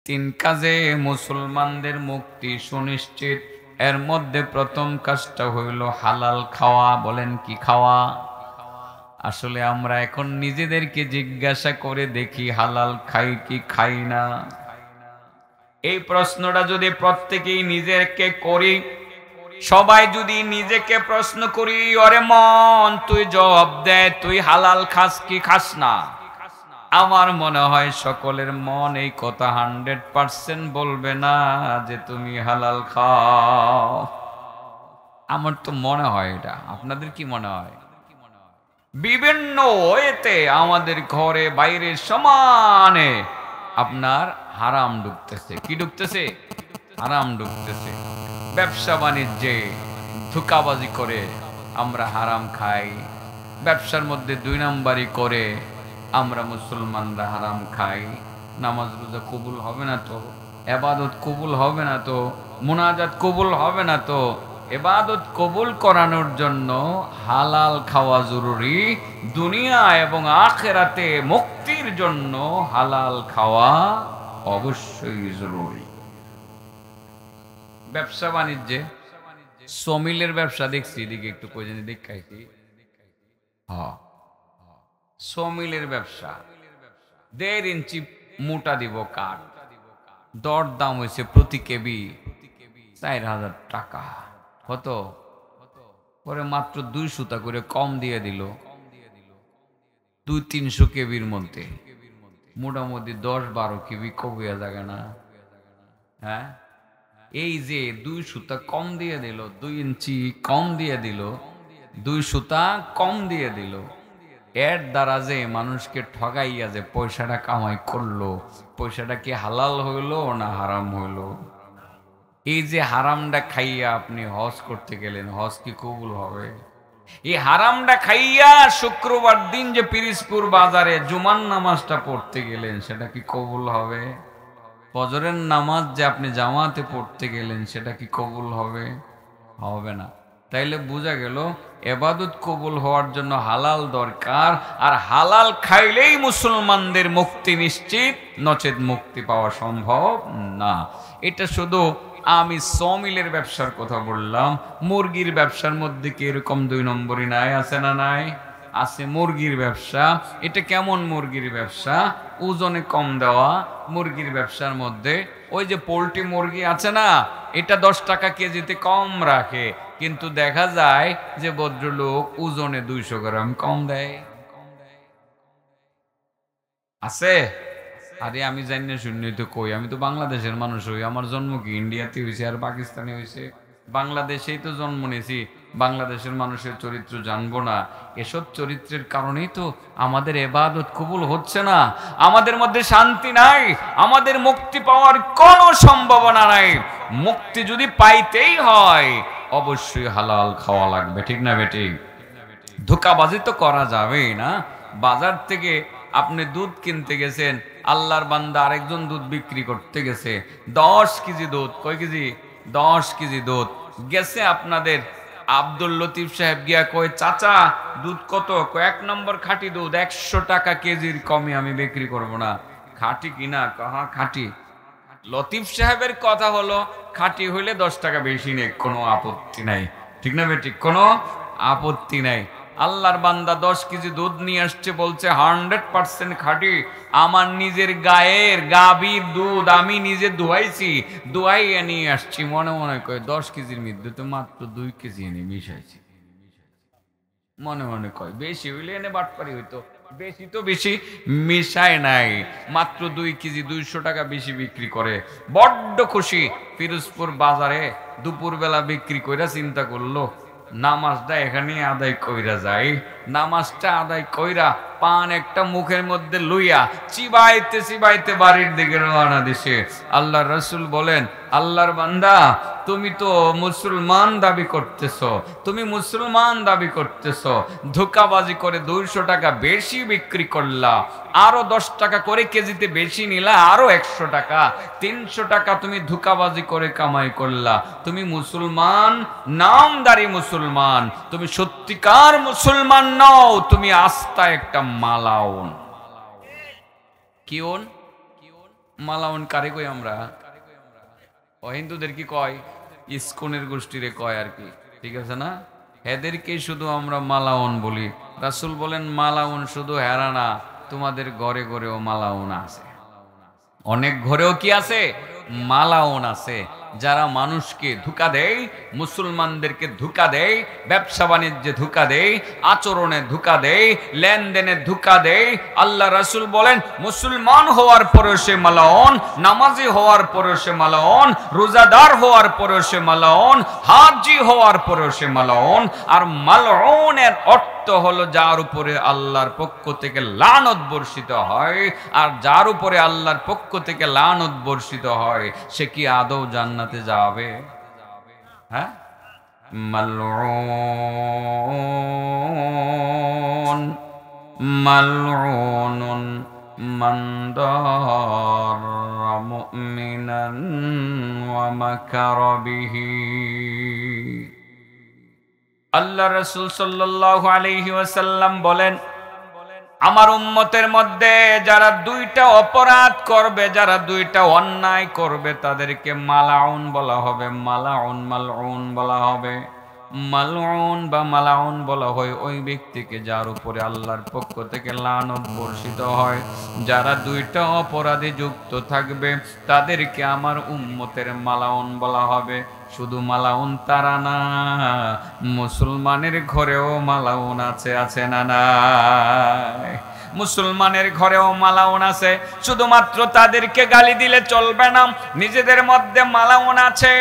তিন কাজে মুসলমানদের মুক্তি সুনিশ্চিত। এর মধ্যে প্রথম কাজটা হইল হালাল খাওয়া। বলেন কি খাওয়া? আসলে আমরা এখন নিজেদেরকে জিজ্ঞাসা করে দেখি হালাল খাই কি খাই না। এই প্রশ্নটা যদি প্রত্যেকেই নিজেকে করি, সবাই যদি নিজেকে প্রশ্ন করি, ওরে মন তুই জবাব দে, তুই হালাল খাস কি খাস না, আমার মনে হয় সকলের মন এই কথা 100% বলবে না যে তুমি হালাল খাও। আমার তো মনে হয় এটা। আপনাদের কি মনে হয়? বিভিন্ন ওয়েতে আমাদের ঘরে বাইরে সমানে আপনার হারাম ঢুকতেছে। কি ঢুকতেছে? হারাম ঢুকতেছে। ব্যবসা বাণিজ্যে ধোঁকাবাজি করে আমরা হারাম খাই। ব্যবসার মধ্যে 2 নাম্বারি করে আমরা মুসলমানরা হারাম খাই। নামাজ রোজা কবুল হবে না তো, ইবাদত কবুল হবে না তো, মুনাজাত কবুল হবে না তো। ইবাদত কবুল করানোর জন্য হালাল খাওয়া জরুরি। দুনিয়া এবং আখিরাতে মুক্তির জন্য হালাল খাওয়া অবশ্যই জরুরি। ব্যবসা বাণিজ্যে সমিলের ব্যবসা দেখছি, এদিকে একটু কই জানি দেখাইছি। হ্যাঁ, সমিলের ব্যবসা 1.5 ইঞ্চি মোটা দিব কাঠ, দর দাম হয়েছে প্রতি কেবি 4,000 টাকা। কত? পরে মাত্র 2 সুতা করে কম দিয়ে দিল 200-300 কেবির মধ্যে। মোটামুটি 10-12 কেবি কবিয়া জায়গা না? হ্যাঁ, এই যে 2 সুতা কম দিয়ে দিল, 2 ইঞ্চি কম দিয়ে দিল, 2 সুতা কম দিয়ে দিল, এর দ্বারা যে মানুষকে ঠগাইয়া যে পয়সাটা কামাই করলো, পয়সাটা কি হালাল হইল না হারাম হইল? এই যে হারামটা খাইয়া আপনি হজ করতে গেলেন, হজ কি কবুল হবে? এই হারামটা খাইয়া শুক্রবার দিন যে পিরিজপুর বাজারে জুমার নামাজটা পড়তে গেলেন, সেটা কি কবুল হবে? ফজরের নামাজ যে আপনি জামাতে পড়তে গেলেন, সেটা কি কবুল হবে? হবে না। তাইলে বোঝা গেল ইবাদত কবুল হওয়ার জন্য হালাল দরকার, আর হালাল খাইলেই মুসলমানদের মুক্তি নিশ্চিত, নচেত মুক্তি পাওয়া সম্ভব না। এটা শুধু আমি সমিলের ব্যবসার কথা বললাম। মুরগির ব্যবসার মধ্যে কি এরকম 2 নম্বরই নাই? আছে না নাই? আছে। মুরগির ব্যবসা, এটা কেমন মুরগির ব্যবসা? ওজনে কম দেওয়া মুরগির ব্যবসার মধ্যে ওই যে পোল্ট্রি মুরগি আছে না, এটা 10 টাকা কেজিতে কম রাখে, কিন্তু দেখা যায় যে ভদ্রলোক ওজনে 200 গ্রাম কম দেয়। আছে? আরে আমি জানি না, শূন্য তো কই, আমি তো বাংলাদেশের মানুষ হই। আমার জন্ম কি ইন্ডিয়াতে হয়েছে আর পাকিস্তানে হয়েছে? বাংলাদেশেই তো জন্ম নিয়েছি। বাংলাদেশের মানুষের চরিত্র জানবো না? এসব চরিত্রের কারণেই তো আমাদের ইবাদত কবুল হচ্ছে না, আমাদের মধ্যে শান্তি নাই, আমাদের মুক্তি পাওয়ার কোনো সম্ভাবনা নাই। মুক্তি যদি পাইতেই হয় অবশ্যই হালাল খাওয়া লাগবে, ঠিক না বেটি? ধোঁকাবাজি তো করা যাবেই না। বাজার থেকে আপনি দুধ কিনতে গেছেন, আল্লাহর বান্দা আরেকজন দুধ বিক্রি করতে গেছে, 10 কেজি দুধ। কয় কেজি? 10 কেজি দুধ গেছে আপনাদের। আব্দুল লতিফ সাহেব গিয়া কয়, চাচা দুধ কত? কয় 1 নম্বর খাঁটি দুধ 100 টাকা কেজির কমে আমি বিক্রি করব না। খাঁটি কিনা? কাহা খাঁটি। লতিফ সাহেবের কথা হলো খাঁটি হইলে 10 টাকা বেশি নেই, কোনো আপত্তি নাই, ঠিক না বেটি? কোনো আপত্তি নাই। আল্লাহর বান্দা 10 কেজি দুধ নিয়ে আসছে, বলছে 100% খাঁটি, আমার নিজের গায়ের গাভীর দুধ আমি নিজে দুহাইছি, দুহাইয়া নিয়ে আসছি। মনে মনে কয় 10 কেজির মধ্যে তো মাত্র 2 কেজি এনে মিশাইছি। মনে মনে কয় বেশি হইলে এনে বাটপারি হইতো, বেশি তো বেশি মিশায় নাই, মাত্র 2 কেজি 200 টাকা বেশি বিক্রি করে। বড্ড খুশি। পিরোজপুর বাজারে দুপুরবেলা বিক্রি কইরা চিন্তা করলো নামাজটা এখানে আদায় কইরা যায়। নামাজটা আদায় কইরা পান একটা মুখের মধ্যে লইয়া চিবাইতে চিবাইতে বাড়ির দিকে রওনা দিছে। আল্লাহ রাসূল বলেন, আল্লাহর বান্দা তুমি তো মুসলমান দাবি করতেছ, তুমি মুসলমান দাবি করতেছ, ধোঁকাবাজি করে 200 টাকা বেশি বিক্রি করলা, আরো 10 টাকা করে কেজিতে বেশি নিলা, আরো 100 টাকা, 300 টাকা তুমি ধোঁকাবাজি করে কামাই করলা। তুমি মুসলমান, নামদারি মুসলমান, তুমি সত্যিকার মুসলমান নও, তুমি আস্থা একটা মালাউন। কিউন? মালাউন কারে কই আমরা? ও হিন্দুদের কি কয়? ইস্কনের গোষ্ঠীরে কয় আর কি, ঠিক আছে না? এদেরকে শুধু আমরা মালাউন বলি। রাসূল বলেন মালাউন শুধু হেরা না, তোমাদের ঘরে ঘরেও মালাউন আছে। অনেক ঘরেও কি আছে? মালাউন আছে। যারা মানুষকে ধোঁকা দেয়, মুসলমানদেরকে ধোঁকা দেয়, ব্যবসা বাণিজ্যে ধোঁকা দেয়, আচরণে ধোঁকা দেয়, লেনদেনে ধোঁকা দেয়। আল্লাহ রাসূল বলেন মুসলমান হওয়ার পরেও সে মালাউন, নামাজি হওয়ার পরেও সে মালাউন, রোজাদার হওয়ার পরেও সে মালাউন, হাজি হওয়ার পরেও সে মালাউন। আর মালউনের অর্থ হলো যার উপরে আল্লাহর পক্ষ থেকে লানত বর্ষিত হয়। আর যার উপরে আল্লাহর পক্ষ থেকে লানত বর্ষিত হয় সে কি আদৌ জান্নাতে যাবে? হ্যাঁ, মালউন মালউনুন মান দাররা মুমিনান ওয়া মাকারা বিহি। আল্লাহ রাসূল সাল্লাল্লাহু আলাইহি ওয়াসাল্লাম বলেন, আমার উম্মতের মধ্যে যারা দুইটা অপরাধ করবে, যারা দুইটা অন্যায় করবে, তাদেরকে মালাউন বলা হবে। মালউন বলা হবে। মালউন বা মালাউন বলা হয় ওই ব্যক্তিকে যার উপরে আল্লাহর পক্ষ থেকে লানত বর্ষিত হয়। যারা দুইটা অপরাধে যুক্ত থাকবে তাদেরকে আমার উম্মতের মালাউন বলা হবে। শুধু মালাউন তারা না, মুসলমানের ঘরেও মালাউন আছে, আছে না নাই? মুসলমানের ঘরেও মালাউন আছে। শুধুমাত্র তাদেরকে গালি দিলে চলবে না, নিজেদের মধ্যে মালাউন আছে।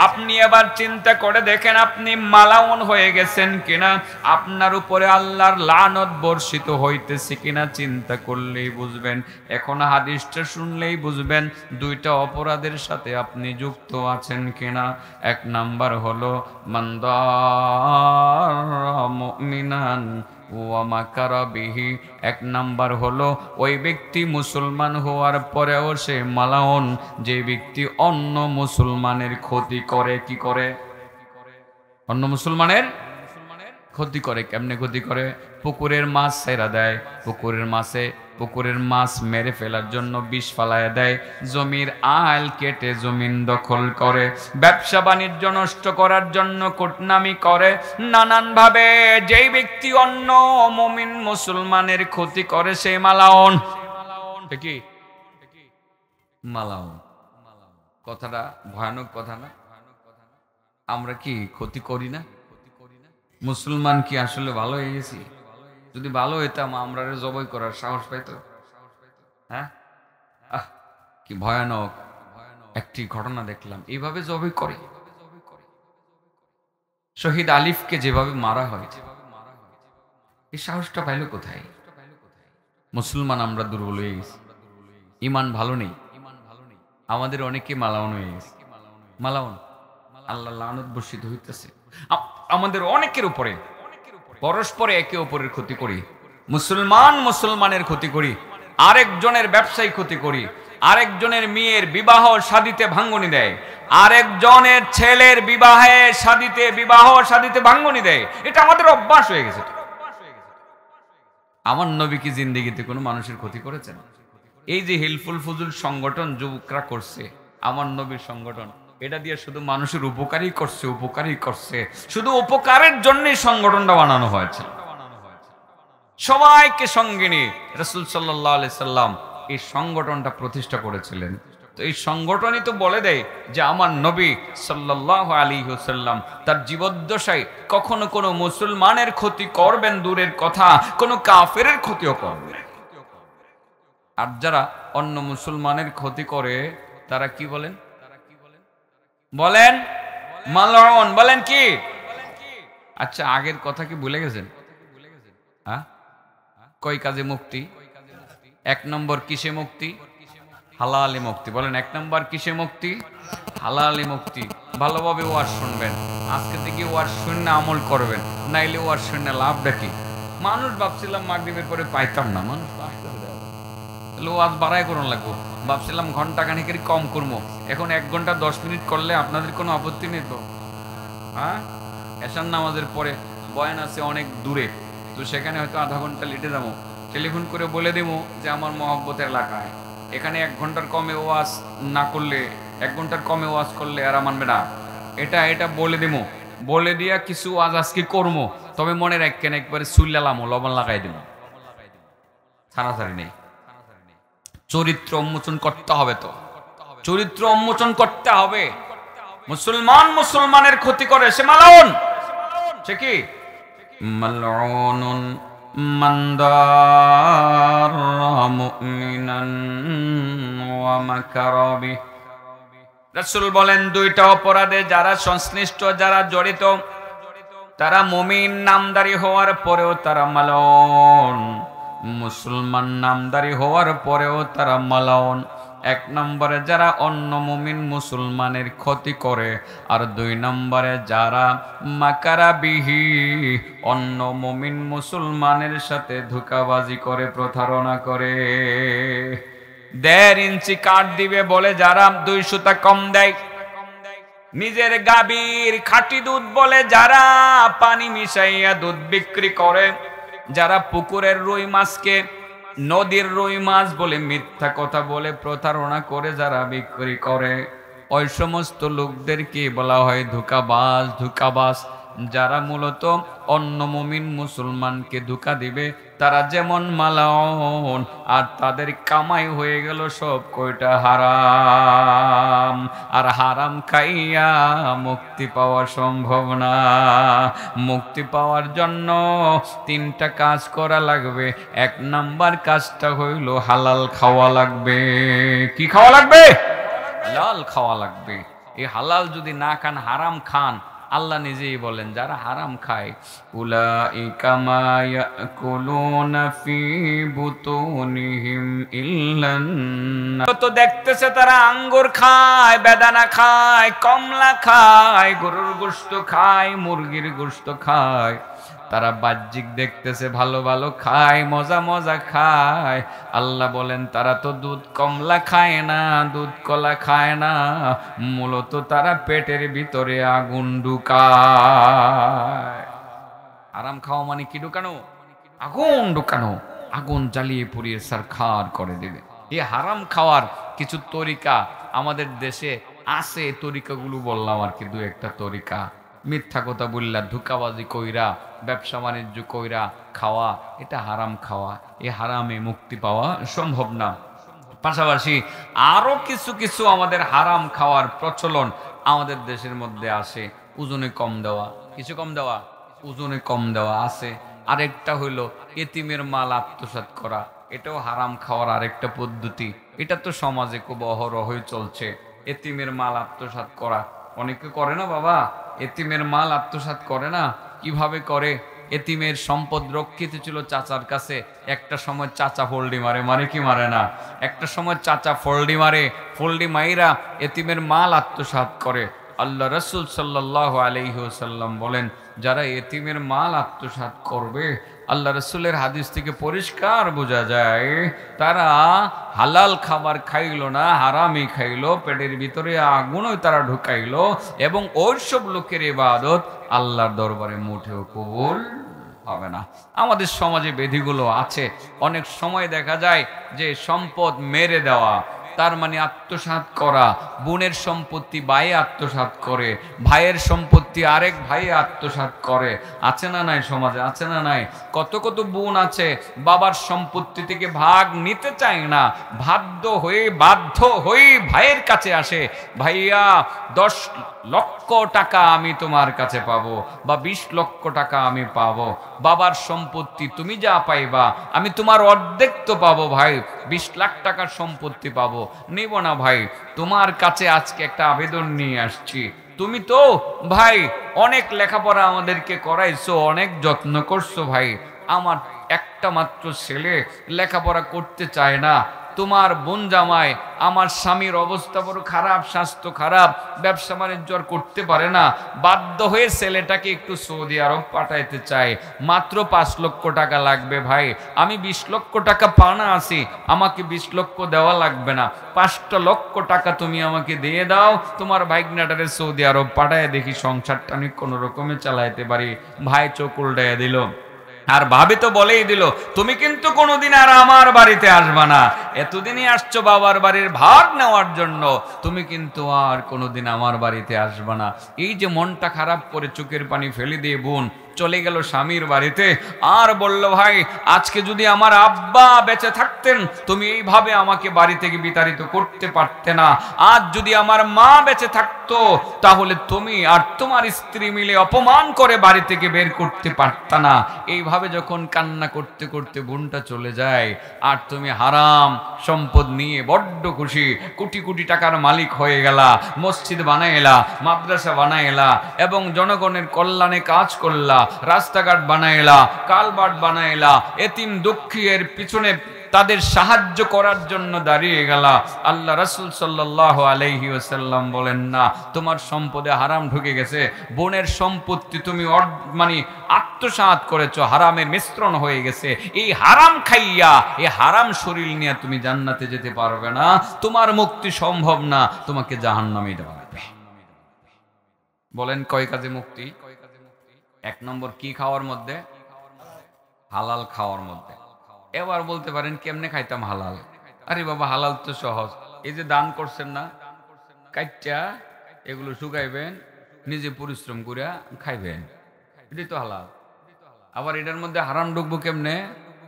আপনি এবার চিন্তা করে দেখেন আপনি মালাউন হয়ে গেছেন কিনা, আপনার উপরে আল্লাহর লানত বর্ষিত হইতেছে কিনা চিন্তা করলেই বুঝবেন। এখন হাদিসটা শুনলেই বুঝবেন দুইটা অপরাধের সাথে আপনি যুক্ত আছেন কিনা। এক নাম্বার হলো মান দাররা মুমিনান ওয়া মাকারা বিহি। এক নাম্বার হলো ওই ব্যক্তি মুসলমান হওয়ার পরেও সে মালাউন, যে ব্যক্তি অন্য মুসলমানের ক্ষতি করে। কি করে? অন্য মুসলমানের ক্ষতি করে। কেমনে ক্ষতি করে? পুকুরের মাছ ছেড়া দেয়, পুকুরের মাছ মেরে ফেলার জন্য বিষ ফালায় দেয়, জমির আল কেটে জমিন দখল করে, ব্যবসা বাণিজ্য নষ্ট করার জন্য কুটনামি করে, নানান ভাবে যেই ব্যক্তি অন্য মুমিন মুসলমানের ক্ষতি করে সে মালাউন। কি মালাউন? কথাটা ভয়ানক কথা না? আমরা কি ক্ষতি করি না? মুসলমান কি আসলে ভালো হয়ে গেছি? যদি ভালো হইতাম আমরা জবাই করার সাহস পাইতো? হ্যাঁ, কি ভয়ানক একটি ঘটনা দেখলাম। এইভাবে জবাই করে। শহীদ আলিফকে যেভাবে মারা হয়, এই সাহসটা পাইল কোথায়? মুসলমান আমরা দুর্বল হয়ে গেছি, ইমান ভালো নেই, আমাদের অনেকে মালাউন হয়ে গেছে। মালাউন, আল্লাহ লানত বর্ষিত হইতেছে আমাদের অনেকের উপরে। পরস্পরে একে অপরের ক্ষতি করি, মুসলমানের ক্ষতি করি, আরেকজনের ব্যবসায় ক্ষতি করি, আরেকজনের মেয়ের বিবাহ শাদীতে ভাঙ্গনি দেয়, আরেকজনের ছেলের বিবাহ শাদীতে ভাঙ্গনি দেয়। এটা আমাদের অভ্যাস হয়ে গেছে। আমার নবী কি জিন্দেগিতে কোনো মানুষের ক্ষতি করেছেন? এই যে হেল্পফুল ফুজুল সংগঠন যুবকরা করছে, আমার নবীর সংগঠন, এটা দিয়ে শুধু মানুষের উপকারই করছে। শুধু উপকারের জন্যই সংগঠনটা বানানো হয়েছে। সবাইকে সঙ্গে নিয়ে রাসূল সাল্লাল্লাহু আলাইহি সাল্লাম এই সংগঠনটা প্রতিষ্ঠা করেছিলেন। তো এই সংগঠনই তো বলে দেয় যে আমার নবী সাল্লাল্লাহু আলাইহি ওয়াসাল্লাম তার জীবদ্দশায় কখনো কোনো মুসলমানের ক্ষতি করবেন দূরের কথা, কোনো কাফেরের ক্ষতিও করবেন। আর যারা অন্য মুসলমানের ক্ষতি করে তারা কি বলেন? মালাউন। বলেন কি? আচ্ছা, আগের কথা কি ভুলে গেছেন? হ্যাঁ, কয় কাজে মুক্তি? এক নম্বর কিসে মুক্তি? হালালে মুক্তি। বলেন, এক নম্বর কিসে মুক্তি? হালালে মুক্তি। ভালোভাবে ওয়াজ শুনবেন, আজকে থেকে ওয়াজ শুনে আমল করবেন, নাইলে ওয়াজ শুনে লাভটা কি? মানুষ ভাবছিলাম মাগরিবের পরে পাইতাম না, মানুষ ওয়াজ বাড়াই করুন লাগবো। ভাবছিলাম ঘন্টা খানিকের কম করবো, এখন 1 ঘন্টা 10 মিনিট করলে আপনাদের কোনো আপত্তি নেই তো? হ্যাঁ, এশার নামাজের পরে বয়ান আছে অনেক দূরে, তো সেখানে হয়তো আধা ঘন্টা লেটে যাবো। টেলিফোন করে বলে দেবো যে আমার মহব্বতের এলাকায় এখানে 1 ঘন্টার কমে ওয়াজ না করলে, 1 ঘন্টার কমে ওয়াজ করলে এরা মানবে না। এটা বলে দিমু, বলে দিয়া কিছু ওয়াজ আজকে করবো, তবে মনে রাখেন একবারে সুইলালামো, লবণ লাগাই দিব, ছাড়াছাড়ি নেই। চরিত্র উন্মোচন করতে হবে, তো চরিত্র উন্মোচন করতে হবে। মুসলমানের ক্ষতি করে সে মালাউন, সে কি মালউনুন মান দারা মুমিনান ওয়া মাকারা বিহি। রাসূল বলেন 2টা অপরাধে যারা সংশ্লিষ্ট, যারা জড়িত, তারা মুমিন নামদারি হওয়ার পরেও তারা মালাউন, মুসলমান নামদারি হওয়ার পরেও তারা মালাউন। 1 নম্বরে যারা অন্য মুমিন মুসলমানের ক্ষতি করে, আর 2 নম্বরে যারা মাকারা বিহি, অন্য মুমিন মুসলমানের সাথে ধোঁকাবাজি করে, প্রতারণা করে। 1.5 ইঞ্চি কাঠ দিবে বলে যারা 2 সুতা কম দেয়, নিজের গাভীর খাঁটি দুধ বলে যারা পানি মিশাইয়া দুধ বিক্রি করে, যারা পুকুরের রুই মাছকে নদীর রুই মাছ বলে মিথ্যা কথা বলে প্রতারণা করে যারা বিক্রি করে, ওই সমস্ত লোকদেরকে বলা হয় ধোঁকাবাজ। যারা মূলত অন্য মুমিন মুসলমানকে ধোঁকা দিবে তারা যেমন মালাউন, আর তাদের কামাই হয়ে গেল সব কয়টা হারাম। আর হারাম খাইয়া মুক্তি পাওয়া সম্ভব না। মুক্তি পাওয়ার জন্য 3টা কাজ করা লাগবে। 1 নাম্বার কাজটা হইল হালাল খাওয়া লাগবে। কি খাওয়া লাগবে? হালাল খাওয়া লাগবে। এই হালাল যদি না খান, হারাম খান, আল্লাহ নিজেই বলেন যারা হারাম খায়, উলাইকা মা ইয়াকুলুনা ফি বুতুনিহিম ইল্লান নার। তো দেখতেছে তারা আঙ্গুর খায়, বেদানা খায়, কমলা খায়, গরুর গোশত খায়, মুরগির গোশত খায়। তারা বাহ্যিক দেখতেছে ভালো ভালো খায়, মজা খায়। আল্লাহ বলেন তারা তো দুধ কমলা খায় না, দুধ কলা খায় না, মূলত তারা পেটের ভিতরে আগুন ঢুকায়। আরাম খাওয়া মানে কি ঢুকানো? আগুন ঢুকানো। আগুন জ্বালিয়ে পুড়িয়ে সারখার করে দেবে। এই হারাম খাওয়ার কিছু তরিকা আমাদের দেশে আছে, তরিকাগুলো বললাম আর কি, 2-1টা তরিকা। মিথ্যা কথা বললা, ধোঁকাবাজি কইরা, ব্যবসা বাণিজ্য কইরা খাওয়া, এটা হারাম খাওয়া। এই হারামে মুক্তি পাওয়া সম্ভব না। পাশাপাশি আরো কিছু আমাদের হারাম খাওয়ার প্রচলন আমাদের দেশের মধ্যে আসে। ওজনে কম দেওয়া, কিছু কম দেওয়া, ওজনে কম দেওয়া আছে। আরেকটা হইলো এতিমের মাল আত্মসাৎ করা, এটাও হারাম খাওয়ার আরেকটা পদ্ধতি। এটা তো সমাজে খুব অহরহই চলছে। এতিমের মাল আত্মসাৎ করা অনেকে করে না বাবা, এতিমের মাল আত্মসাৎ করে না। কিভাবে করে? এতিমের সম্পদ রক্ষিত ছিল চাচার কাছে, একটা সময় চাচা ফোল্ডি মারে কি মারে না? একটা সময় চাচা ফোল্ডি মাইরা এতিমের মাল আত্মসাৎ করে। আল্লাহ রাসূল সাল্লাল্লাহু আলাইহি ওয়াসাল্লাম বলেন যারা এতিমের মাল আত্মসাৎ করবে, আল্লাহ রাসূলের হাদিস থেকে পরিষ্কার বোঝা যায় তারা হালাল খাবার খাইলো না, হারামি খাইলো, পেটের ভিতরে আগুনও তারা ঢুকাইলো, এবং ওইসব লোকের ইবাদত আল্লাহর দরবারে মোটেও কবুল হবে না। আমাদের সমাজে বেধিগুলো আছে। অনেক সময় দেখা যায় যে সম্পদ মেরে দেওয়া, তার মানে আত্মসাৎ করা। বোনের সম্পত্তি ভাই আত্মসাৎ করে, ভাইয়ের সম্পত্তি আরেক ভাই আত্মসাৎ করে। আছে না নাই সমাজে? আছে না নাই? কত বোন আছে বাবার সম্পত্তি থেকে ভাগ নিতে চায় না, বাধ্য হয়ে ভাইয়ের কাছে আসে, ভাইয়া 10 লক্ষ টাকা আমি তোমার কাছে পাবো, বা 20 লক্ষ টাকা আমি পাবো। বাবার সম্পত্তি তুমি যা পাইবা আমি তোমার অর্ধেক তো পাবো ভাই, 20 লাখ টাকার সম্পত্তি পাবো। নিব না ভাই, তোমার কাছে আজকে একটা আবেদন নিয়ে আসছি। তুমি তো ভাই অনেক লেখাপড়া আমাদেরকে করাইছো, অনেক যত্ন করছো ভাই, আমার একটা মাত্র ছেলে লেখাপড়া করতে চায় না। তোমার বোন জামাই, আমার স্বামীর অবস্থা বড় খারাপ, স্বাস্থ্য খারাপ, ব্যবসা বাণিজ্য করতে পারে না, বাধ্য হয়ে ছেলেটাকে একটু সৌদি আরব পাঠাইতে চাই। মাত্র 5 লক্ষ টাকা লাগবে ভাই, আমি 20 লক্ষ টাকা পানা আছি, আমাকে 20 লক্ষ দেওয়া লাগবে না, 5 লক্ষ টাকা তুমি আমাকে দিয়ে দাও, তোমার ভাইগনাটারে সৌদি আরব পাঠায় দেখি সংসারটা আমি কোনো রকমে চালাইতে পারি। ভাই চোখ উল্টাইয়া দিল। আর ভাবি তো বলেই দিল, তুমি কিন্তু কোনোদিন আর আমার বাড়িতে আসবা না, এতদিনই আসছো বাবার বাড়ির ভাগ নেওয়ার জন্য, তুমি কিন্তু আর কোনোদিন আমার বাড়িতে আসবা না। এই যে মনটা খারাপ করে চোখের পানি ফেলে দিয়ে বোন চলে গেল স্বামীর বাড়িতে, আর বলল, ভাই আজকে যদি আমার আব্বা বেঁচে থাকতেন তুমি এইভাবে আমাকে বাড়ি থেকে বিতাড়িত করতে পারতে না, আজ যদি আমার মা বেঁচে থাকতো তাহলে তুমি আর তোমার স্ত্রী মিলে অপমান করে বাড়ি থেকে বের করতে পারতা না। এইভাবে যখন কান্না করতে করতে বোনটা চলে যায়, আর তুমি হারাম সম্পদ নিয়ে বড্ড খুশি, কোটি কোটি টাকার মালিক হয়ে গেলা, মসজিদ বানাইলা, মাদ্রাসা বানাইলা এবং জনগণের কল্যাণে কাজ করলা, রাস্তাঘাট বানাইলা, কালভার্ট বানাইলা, এতিম দুঃখীর পিছনে তাদের সাহায্য করার জন্য দাঁড়িয়ে গেলা। আল্লাহ রাসূল সাল্লাল্লাহু আলাইহি ওয়াসাল্লাম বলেন, না, তোমার সম্পদে হারাম ঢুকে গেছে, বোনের সম্পত্তি তুমি মানে আত্মসাৎ করেছো, হারামের মিশ্রণ হয়ে গেছে, এই হারাম খাইয়া এই হারাম শরীর নিয়ে তুমি জান্নাতে যেতে পারবে না, তোমার মুক্তি সম্ভব না, তোমাকে জাহান্নামে দেওয়া হবে। বলেন কয় কাজে মুক্তি? এক নম্বর কি খাওয়ার মধ্যে? হালাল খাওয়ার মধ্যে। এবার বলতে পারেন কেমনে খাইতাম হালাল? আরে বাবা, হালাল তো সহজ। এই যে দান করছেন না, কাইটা এগুলো শুকাইবেন, নিজে পরিশ্রম করে খাইবেন, এটাই তো হালাল। আবার এটার মধ্যে হারাম ঢুকবো কেমনে?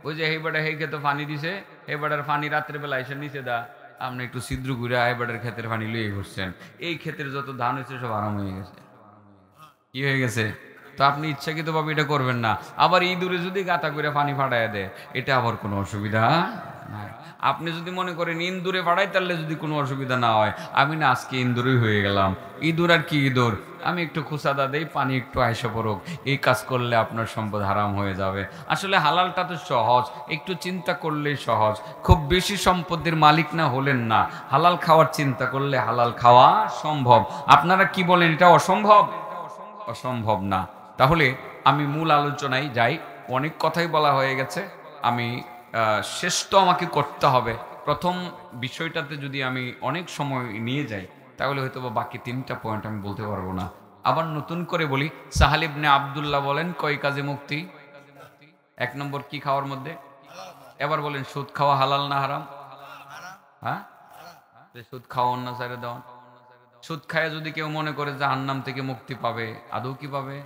ওই যে হেবাটা হেকে তো পানি দিছে, হেবাটার পানি রাত্রে বেলা এসে নিচে দা, আপনি একটু ছিদ্র ঘুরে হেবাটার ক্ষেতের পানি লুয়ে ঘুরছেন, এই ক্ষেতের যত ধান হয়েছে সব হারাম হয়ে গেছে। কি হয়ে গেছে? তো আপনি ইচ্ছাকৃত ভাবে এটা করবেন না। আবার ইঁদুরে যদি গাতা করে পানি ফাটাইয়া দেয়, এটা আবার কোনো অসুবিধা নাই। আপনি যদি মনে করেন ইন্দুরে ফাটাই, তাহলে যদি কোনো অসুবিধা না হয়, আমি না আজকে ইন্দুরই হয়ে গেলাম, ইঁদুর আর কি ইঁদুর, আমি একটু খুসাদা দেই, পানি একটু আয়সা পড়ুক, এই কাজ করলে আপনার সম্পদ হারাম হয়ে যাবে। আসলে হালালটা তো সহজ, একটু চিন্তা করলেই সহজ। খুব বেশি সম্পদের মালিক না হলেন না, হালাল খাওয়ার চিন্তা করলে হালাল খাওয়া সম্ভব। আপনারা কি বলেন, এটা অসম্ভব? অসম্ভব না। তাহলে আমি মূল আলোচনায় যাই। অনেক কথাই বলা হয়ে গেছে, আমি শেষ তো আমাকে করতে হবে। প্রথম বিষয়টাতে যদি আমি অনেক সময় নিয়ে যাই, তাহলে হয়তো বাকি 3টা পয়েন্ট আমি বলতে পারবো না। আবার নতুন করে বলি, সাহাল ইবনে আব্দুল্লাহ বলেন কয় কাজে মুক্তি? 1 নম্বর কি খাওয়ার মধ্যে? এবার বলেন, সুদ খাওয়া হালাল না হারাম? হ্যাঁ, সুদ খাওয়া অন্য সাইডে দেওয়া। সুদ খায় যদি কেউ মনে করে জাহান্নাম থেকে মুক্তি পাবে, আদৌ কি পাবে?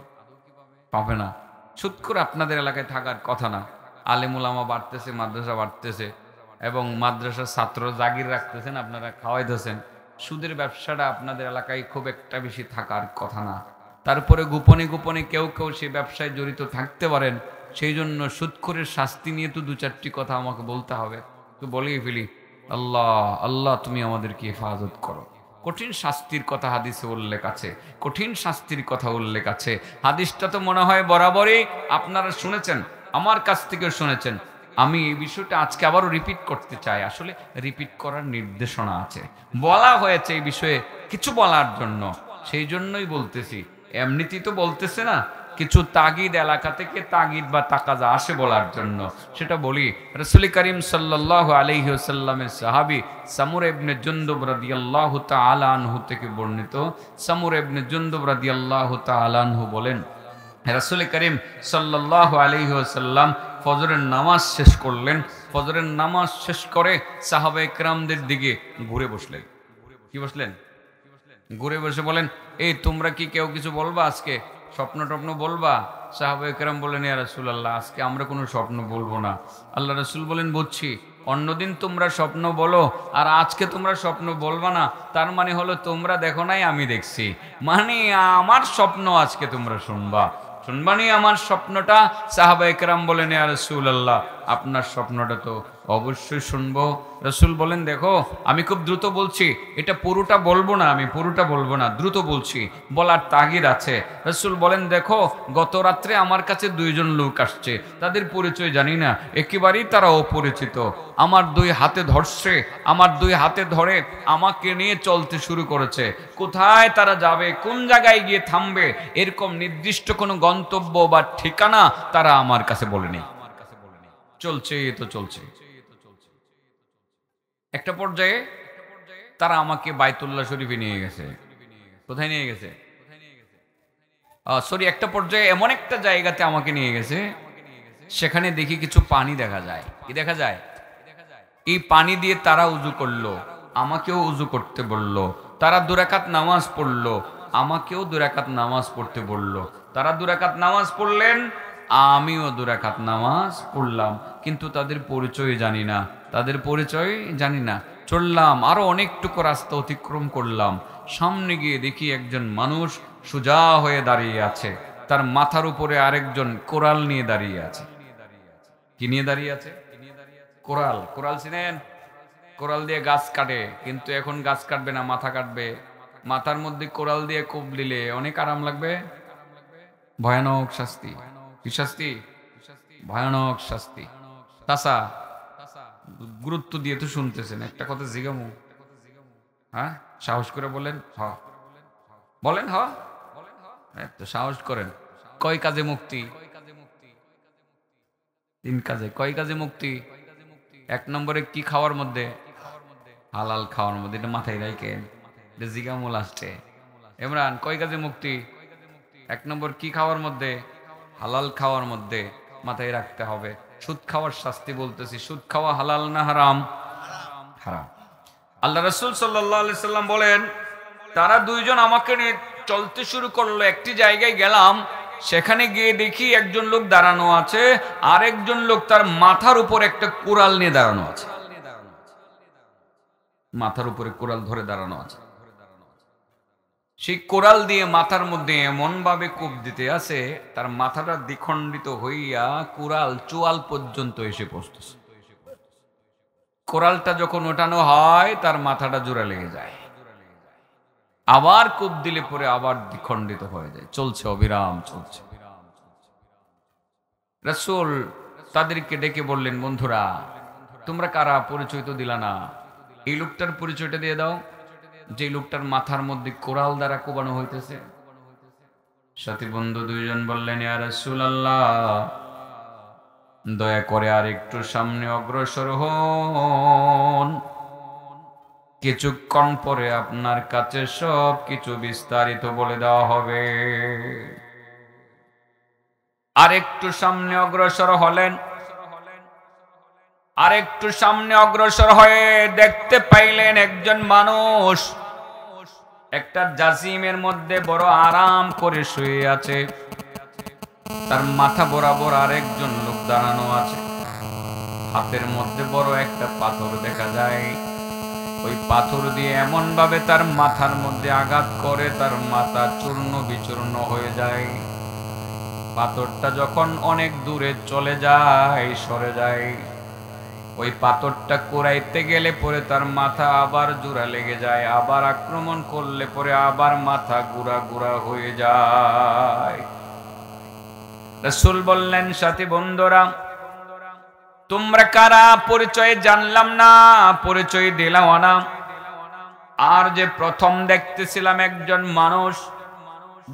পাবে না। সুদখোর আপনাদের এলাকায় থাকার কথা না। আলেম ওলামা বাড়তেছে, মাদ্রাসা বাড়তেছে এবং মাদ্রাসার ছাত্র জাগির রাখতেছেন, আপনারা খাওয়াইতেছেন। সুদের ব্যবসাটা আপনাদের এলাকায় খুব একটা বেশি থাকার কথা না। তারপরে গোপনে গোপনে কেউ কেউ সেই ব্যবসায় জড়িত থাকতে পারেন। সেই জন্য সুদখোরের শাস্তি নিয়ে তো 2-4টি কথা আমাকে বলতে হবে, তো বলেই ফেলি। আল্লাহ আল্লাহ, তুমি আমাদেরকে হেফাজত করো। কঠিন শাস্তির কথা হাদিসে উল্লেখ আছে, কঠিন শাস্তির কথা উল্লেখ আছে। হাদিসটা তো মনে হয় বরাবরই আপনারা শুনেছেন, আমার কাছ থেকেও শুনেছেন। আমি এই বিষয়টা আজকে আবারও রিপিট করতে চাই। আসলে রিপিট করার নির্দেশনা আছে, বলা হয়েছে এই বিষয়ে কিছু বলার জন্য, সেই জন্যই বলতেছি। এমনিতেই তো বলতেছে না, কিছু তাগিদ এলাকা থেকে তাগিদ বা তাকাজা আসে বলার জন্য, সেটা বলি। রাসূল করিম সাল্লাল্লাহু আলাইহি ওয়াসাল্লামের সাহাবী সামুর ইবনে জুনদুব রাদিয়াল্লাহু তাআলা আনহু থেকে বর্ণিত, সামুর ইবনে জুনদুব রাদিয়াল্লাহু তাআলা আনহু বলেন, রাসূল করিম সাল্লাল্লাহু আলাইহি ওয়াসাল্লাম ফজরের নামাজ শেষ করলেন। ফজরের নামাজ শেষ করে সাহাবায়ে কেরামদের দিকে ঘুরে বসলেন। কি বসলেন? ঘুরে বসে বলেন, এই তোমরা কি কেউ কিছু বলবা আজকে? স্বপ্ন টপ্ন বলবা? সাহাবায়ে কেরাম বলেন, ইয়া রাসূলুল্লাহ, আজকে আমরা কোনো স্বপ্ন বলবো না। আল্লাহ রাসূল বলেন, বুঝছি, অন্যদিন তোমরা স্বপ্ন বলো আর আজকে তোমরা স্বপ্ন বলবা না, তার মানে হলো তোমরা দেখো নাই, আমি দেখছি, মানে আমার স্বপ্ন আজকে তোমরা শুনবা। শুনবানি আমার স্বপ্নটা? সাহাবায়ে কেরাম বলেন, ইয়া রাসূলুল্লাহ, আপনার স্বপ্নটা তো অবশ্যই শুনবো। রাসূল বলেন, দেখো আমি খুব দ্রুত বলছি, এটা পুরোটা বলবো না, আমি পুরোটা বলবো না, দ্রুত বলছি, বলার তাগিদ আছে। রাসূল বলেন, দেখো গত রাত্রে আমার কাছে 2 জন লোক আসছে, তাদের পরিচয় জানি না, একেবারেই তারা অপরিচিত। আমার 2 হাতে ধরছে, আমার 2 হাতে ধরে আমাকে নিয়ে চলতে শুরু করেছে। কোথায় তারা যাবে, কোন জায়গায় গিয়ে থামবে, এরকম নির্দিষ্ট কোনো গন্তব্য বা ঠিকানা তারা আমার কাছে বলেনি। চলছে তো চলছে। একটা পর্যায়ে তারা আমাকে বাইতুল্লাহ শরীফে নিয়ে গেছে। কোথায় নিয়ে গেছে? একটা পর্যায়ে এমন একটা জায়গাতে আমাকে নিয়ে গেছে, সেখানে দেখি কিছু পানি দেখা যায়। কি দেখা যায়? এই পানি দিয়ে তারা উজু করলো, আমাকেও উজু করতে বলল। তারা 2 রাকাত নামাজ পড়লো, আমাকেও 2 রাকাত নামাজ পড়তে বলল। তারা 2 রাকাত নামাজ পড়লেন, আমিও 2 রাকাত নামাজ পড়লাম, কিন্তু তাদের পরিচয় জানি না, তাদের পরিচয় জানি না। চললাম, আরো অনেকটুকু রাস্তা অতিক্রম করলাম। সামনে গিয়ে দেখি একজন মানুষ সোজা হয়ে দাঁড়িয়ে আছে, তার মাথার উপরে আরেকজন কোরাল নিয়ে দাঁড়িয়ে আছে। কি নিয়ে দাঁড়িয়ে আছে? কোরাল। কোরাল চিনেন? কোরাল দিয়ে গাছ কাটে, কিন্তু এখন গাছ কাটবে না, মাথা কাটবে। মাথার মধ্যে কোরাল দিয়ে কোপ দিলে অনেক আরাম লাগবে। ভয়ানক শাস্তি। কি শাস্তি? ভয়ানক শাস্তি। তাসা গুরুত্ব দিয়ে তো শুনতেছেন, একটা কথা জিগামু, হ্যাঁ সাহস করে বলেন। হ বলেন, হ তো সাহস করেন। কয় কাজে মুক্তি? 3 কাজে। কয় কাজে মুক্তি? 1 নম্বরে কি খাওয়ার মধ্যে? হালাল খাওয়ার মধ্যে। এটা মাথায় রাখেন, এটা জিগামু লাস্টে। ইমরান, কয় কাজে মুক্তি? 1 নম্বর কি খাওয়ার মধ্যে? হালাল খাওয়ার মধ্যে। মাথায় রাখতে হবে। সুদ খাওয়ার শাস্তি বলতেছি। সুদ খাওয়া হালাল না হারাম? হারাম। আল্লাহ রাসূল সাল্লাল্লাহু আলাইহি সাল্লাম বলেন, তারা 2 জন আমাকে নিয়ে চলতে শুরু করলো। একটি জায়গায় গেলাম, সেখানে গিয়ে দেখি একজন লোক দাঁড়ানো আছে, আর একজন লোক তার মাথার উপর একটা কোরাল নিয়ে দাঁড়ানো আছে। মাথার উপরে কোরাল ধরে দাঁড়ানো আছে। সেই কোরাল দিয়ে মাথার মধ্যে এমন ভাবে কোপ দিতে আছে, তার মাথাটা দ্বিখণ্ডিত হইয়া কোরাল চোয়াল পর্যন্ত এসে পৌঁছতেছে। কোরালটা যখন ওঠানো হয়, তার মাথাটা জোড়া লেগে যায়। আবার কোপ দিলে পরে আবার দ্বিখণ্ডিত হয়ে যায়। চলছে, অবিরাম চলছে। রাসূল তাদেরকে ডেকে বললেন, বন্ধুরা তোমরা কারা? পরিচয় তো দিলা না। এই লোকটার পরিচয়টা দিয়ে দাও, যে লোকটার মাথার মধ্যে কোরাল দ্বারা কোবানো হইতেছে। সাথী বন্ধু 2 জন বললেন, ইয়া রাসূলুল্লাহ, দয়া করে আর একটু সামনে অগ্রসর হন, কিছুক্ষণ পরে আপনার কাছে সব কিছু বিস্তারিত বলে দেওয়া হবে। আর একটু সামনে অগ্রসর হলেন। আর একটু সামনে অগ্রসর হয়ে দেখতে পাইলেন একজন মানুষ একটা জাসিমের মধ্যে বড় আরাম করে শুয়ে আছে। তার মাথা বরাবর আরেকজন লোক দাঁড়ানো আছে। হাতের মধ্যে বড় একটা পাথর দেখা যায়। ওই পাথর দিয়ে এমন ভাবে তার মাথার মধ্যে আঘাত করে, তার মাথা চূর্ণ বিচূর্ণ হয়ে যায়। পাথরটা যখন অনেক দূরে চলে যায়, সরে যায়, ওই পাথরটা কুড়াইতে গেলে পরে তার মাথা আবার জোড়া লেগে যায়। আবার আক্রমণ করলে পরে আবার মাথা গুড়া গুড়া হয়ে যায়। রাসূল বললেন, সাথী বন্ধুরা তোমরা কারা? পরিচয় জানলাম না, পরিচয় দিলাম না। আর যে প্রথম দেখতেছিলাম একজন মানুষ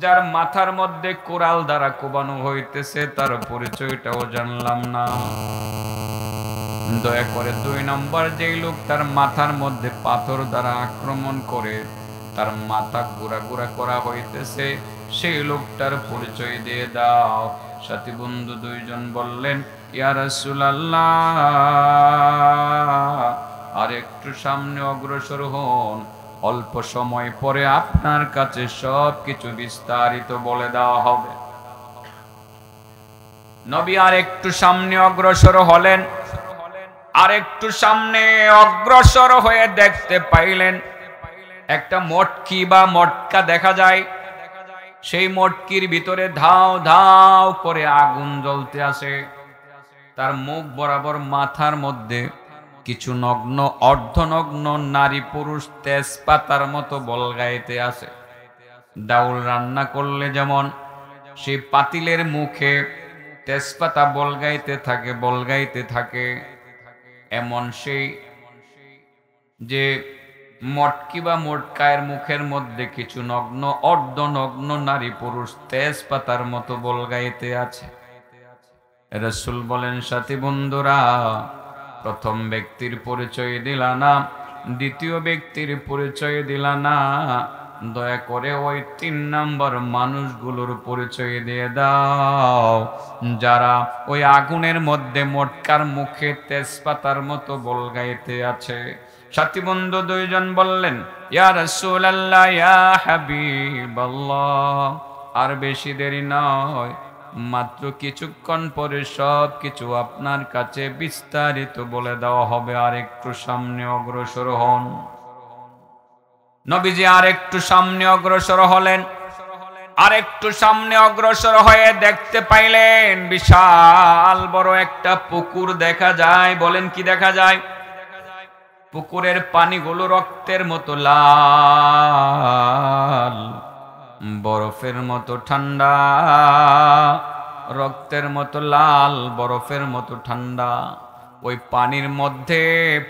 যার মাথার মধ্যে কোরাল দ্বারা কোবানো হইতেছে, তার পরিচয়টাও জানলাম না। দয়া করে 2 নম্বর যেই লোক তার মাথার মধ্যে পাথর দ্বারা আক্রমণ করে তার মাথা গুড়া গুড়া করা হইতেছে, সেই লোকটার পরিচয় দিয়ে দাও। সাথী বন্ধু 2 জন বললেন, ইয়া রাসূলুল্লাহ, আর একটু সামনে অগ্রসর হন, অল্প সময় পরে আপনার কাছে সব কিছু বিস্তারিত বলে দেওয়া হবে। নবী আর একটু সামনে অগ্রসর হলেন। আর একটু সামনে অগ্রসর হয়ে দেখতে পাইলেন একটা মটকি বা মটকা দেখা যায়। সেই মটকির ভিতরে ধাও ধাও করে আগুন জ্বলতে আসে। তার মুখ বরাবর মাথার মধ্যে কিছু নগ্ন অর্ধনগ্ন নারী পুরুষ তেজপাতার মতো বলগাইতে আসে। ডাউল রান্না করলে যেমন সেই পাতিলের মুখে তেজপাতা বলগাইতে থাকে বলগাইতে থাকে, এমন সেই যে মটকি বা মটকায়ের মুখের মধ্যে কিছু নগ্ন অর্ধনগ্ন নারী পুরুষ তেজপাতার মতো বলগাইতে আছে। রাসূল বলেন, সাথী বন্ধুরা প্রথম ব্যক্তির পরিচয় দিলা না, দ্বিতীয় ব্যক্তির পরিচয় দিলা না, দয়া করে ওই 3 নম্বর মানুষগুলোর পরিচয় দিয়ে দাও যারা ওই আগুনের মধ্যে মটকার মুখে তেজপাতার মতো বলগাইতে আছে। সাথী বন্ধু দুইজন বললেন, ইয়া রাসূলুল্লাহ, ইয়া হাবিবাল্লাহ, আর বেশি দেরি নয়, মাত্র কিছুক্ষণ পরে সব কিছু আপনার কাছে বিস্তারিত বলে দেওয়া হবে, আর একটু সামনে অগ্রসর হন। নবীজি আর একটু সামনে অগ্রসর হলেন। আর একটু সামনে অগ্রসর হয়ে দেখতে পাইলেন বিশাল বড় একটা পুকুর দেখা যায়। বলেন কি দেখা যায়? পুকুরের পানিগুলো রক্তের মতো লাল, বরফের মতো ঠান্ডা, রক্তের মতো লাল, বরফের মতো ঠান্ডা। ওই পানির মধ্যে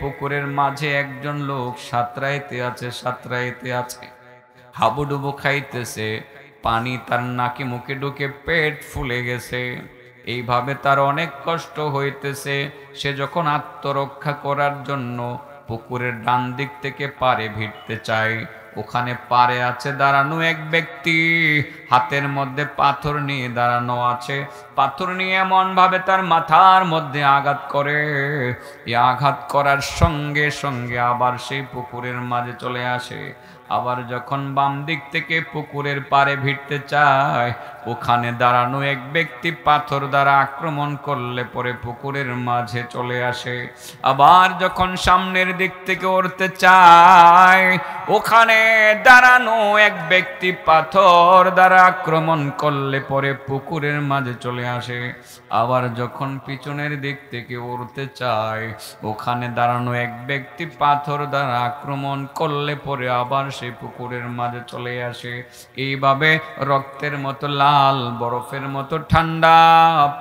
পুকুরের মাঝে একজন লোক সাঁতরাইতে আছে, সাঁতরাইতে আছে, হাবুডুবু খাইতেছে। পানি তার নাকি মুখে ঢুকে পেট ফুলে গেছে। এইভাবে তার অনেক কষ্ট হইতেছে। সে যখন আত্মরক্ষা করার জন্য পুকুরের ডান দিক থেকে পারে ভিড়তে চায়, ওখানে পারে আছে দাঁড়ানো এক ব্যক্তি, হাতের মধ্যে পাথর নিয়ে দাঁড়ানো আছে। পাথর নিয়ে এমন ভাবে তার মাথার মধ্যে আঘাত করে, এই আঘাত করার সঙ্গে সঙ্গে আবার সেই পুকুরের মাঝে চলে আসে। আবার যখন বাম দিক থেকে পুকুরের পাড়ে ভিড়তে চায়, ওখানে দাঁড়ানো এক ব্যক্তি পাথর দ্বারা আক্রমণ করলে পরে পুকুরের মাঝে চলে আসে। আবার যখন সামনের দিক থেকে উঠতে চায়, ওখানে দাঁড়ানো এক ব্যক্তি পাথর দ্বারা আক্রমণ করলে পরে পুকুরের মাঝে চলে আসে। আবার যখন পিছনের দিক থেকে উঠতে চায়, ওখানে দাঁড়ানো এক ব্যক্তি পাথর দ্বারা আক্রমণ করলে পরে আবার সেই পুকুরের মাঝে চলে আসে। এইভাবে রক্তের মতো লাল, বরফের মতো ঠান্ডা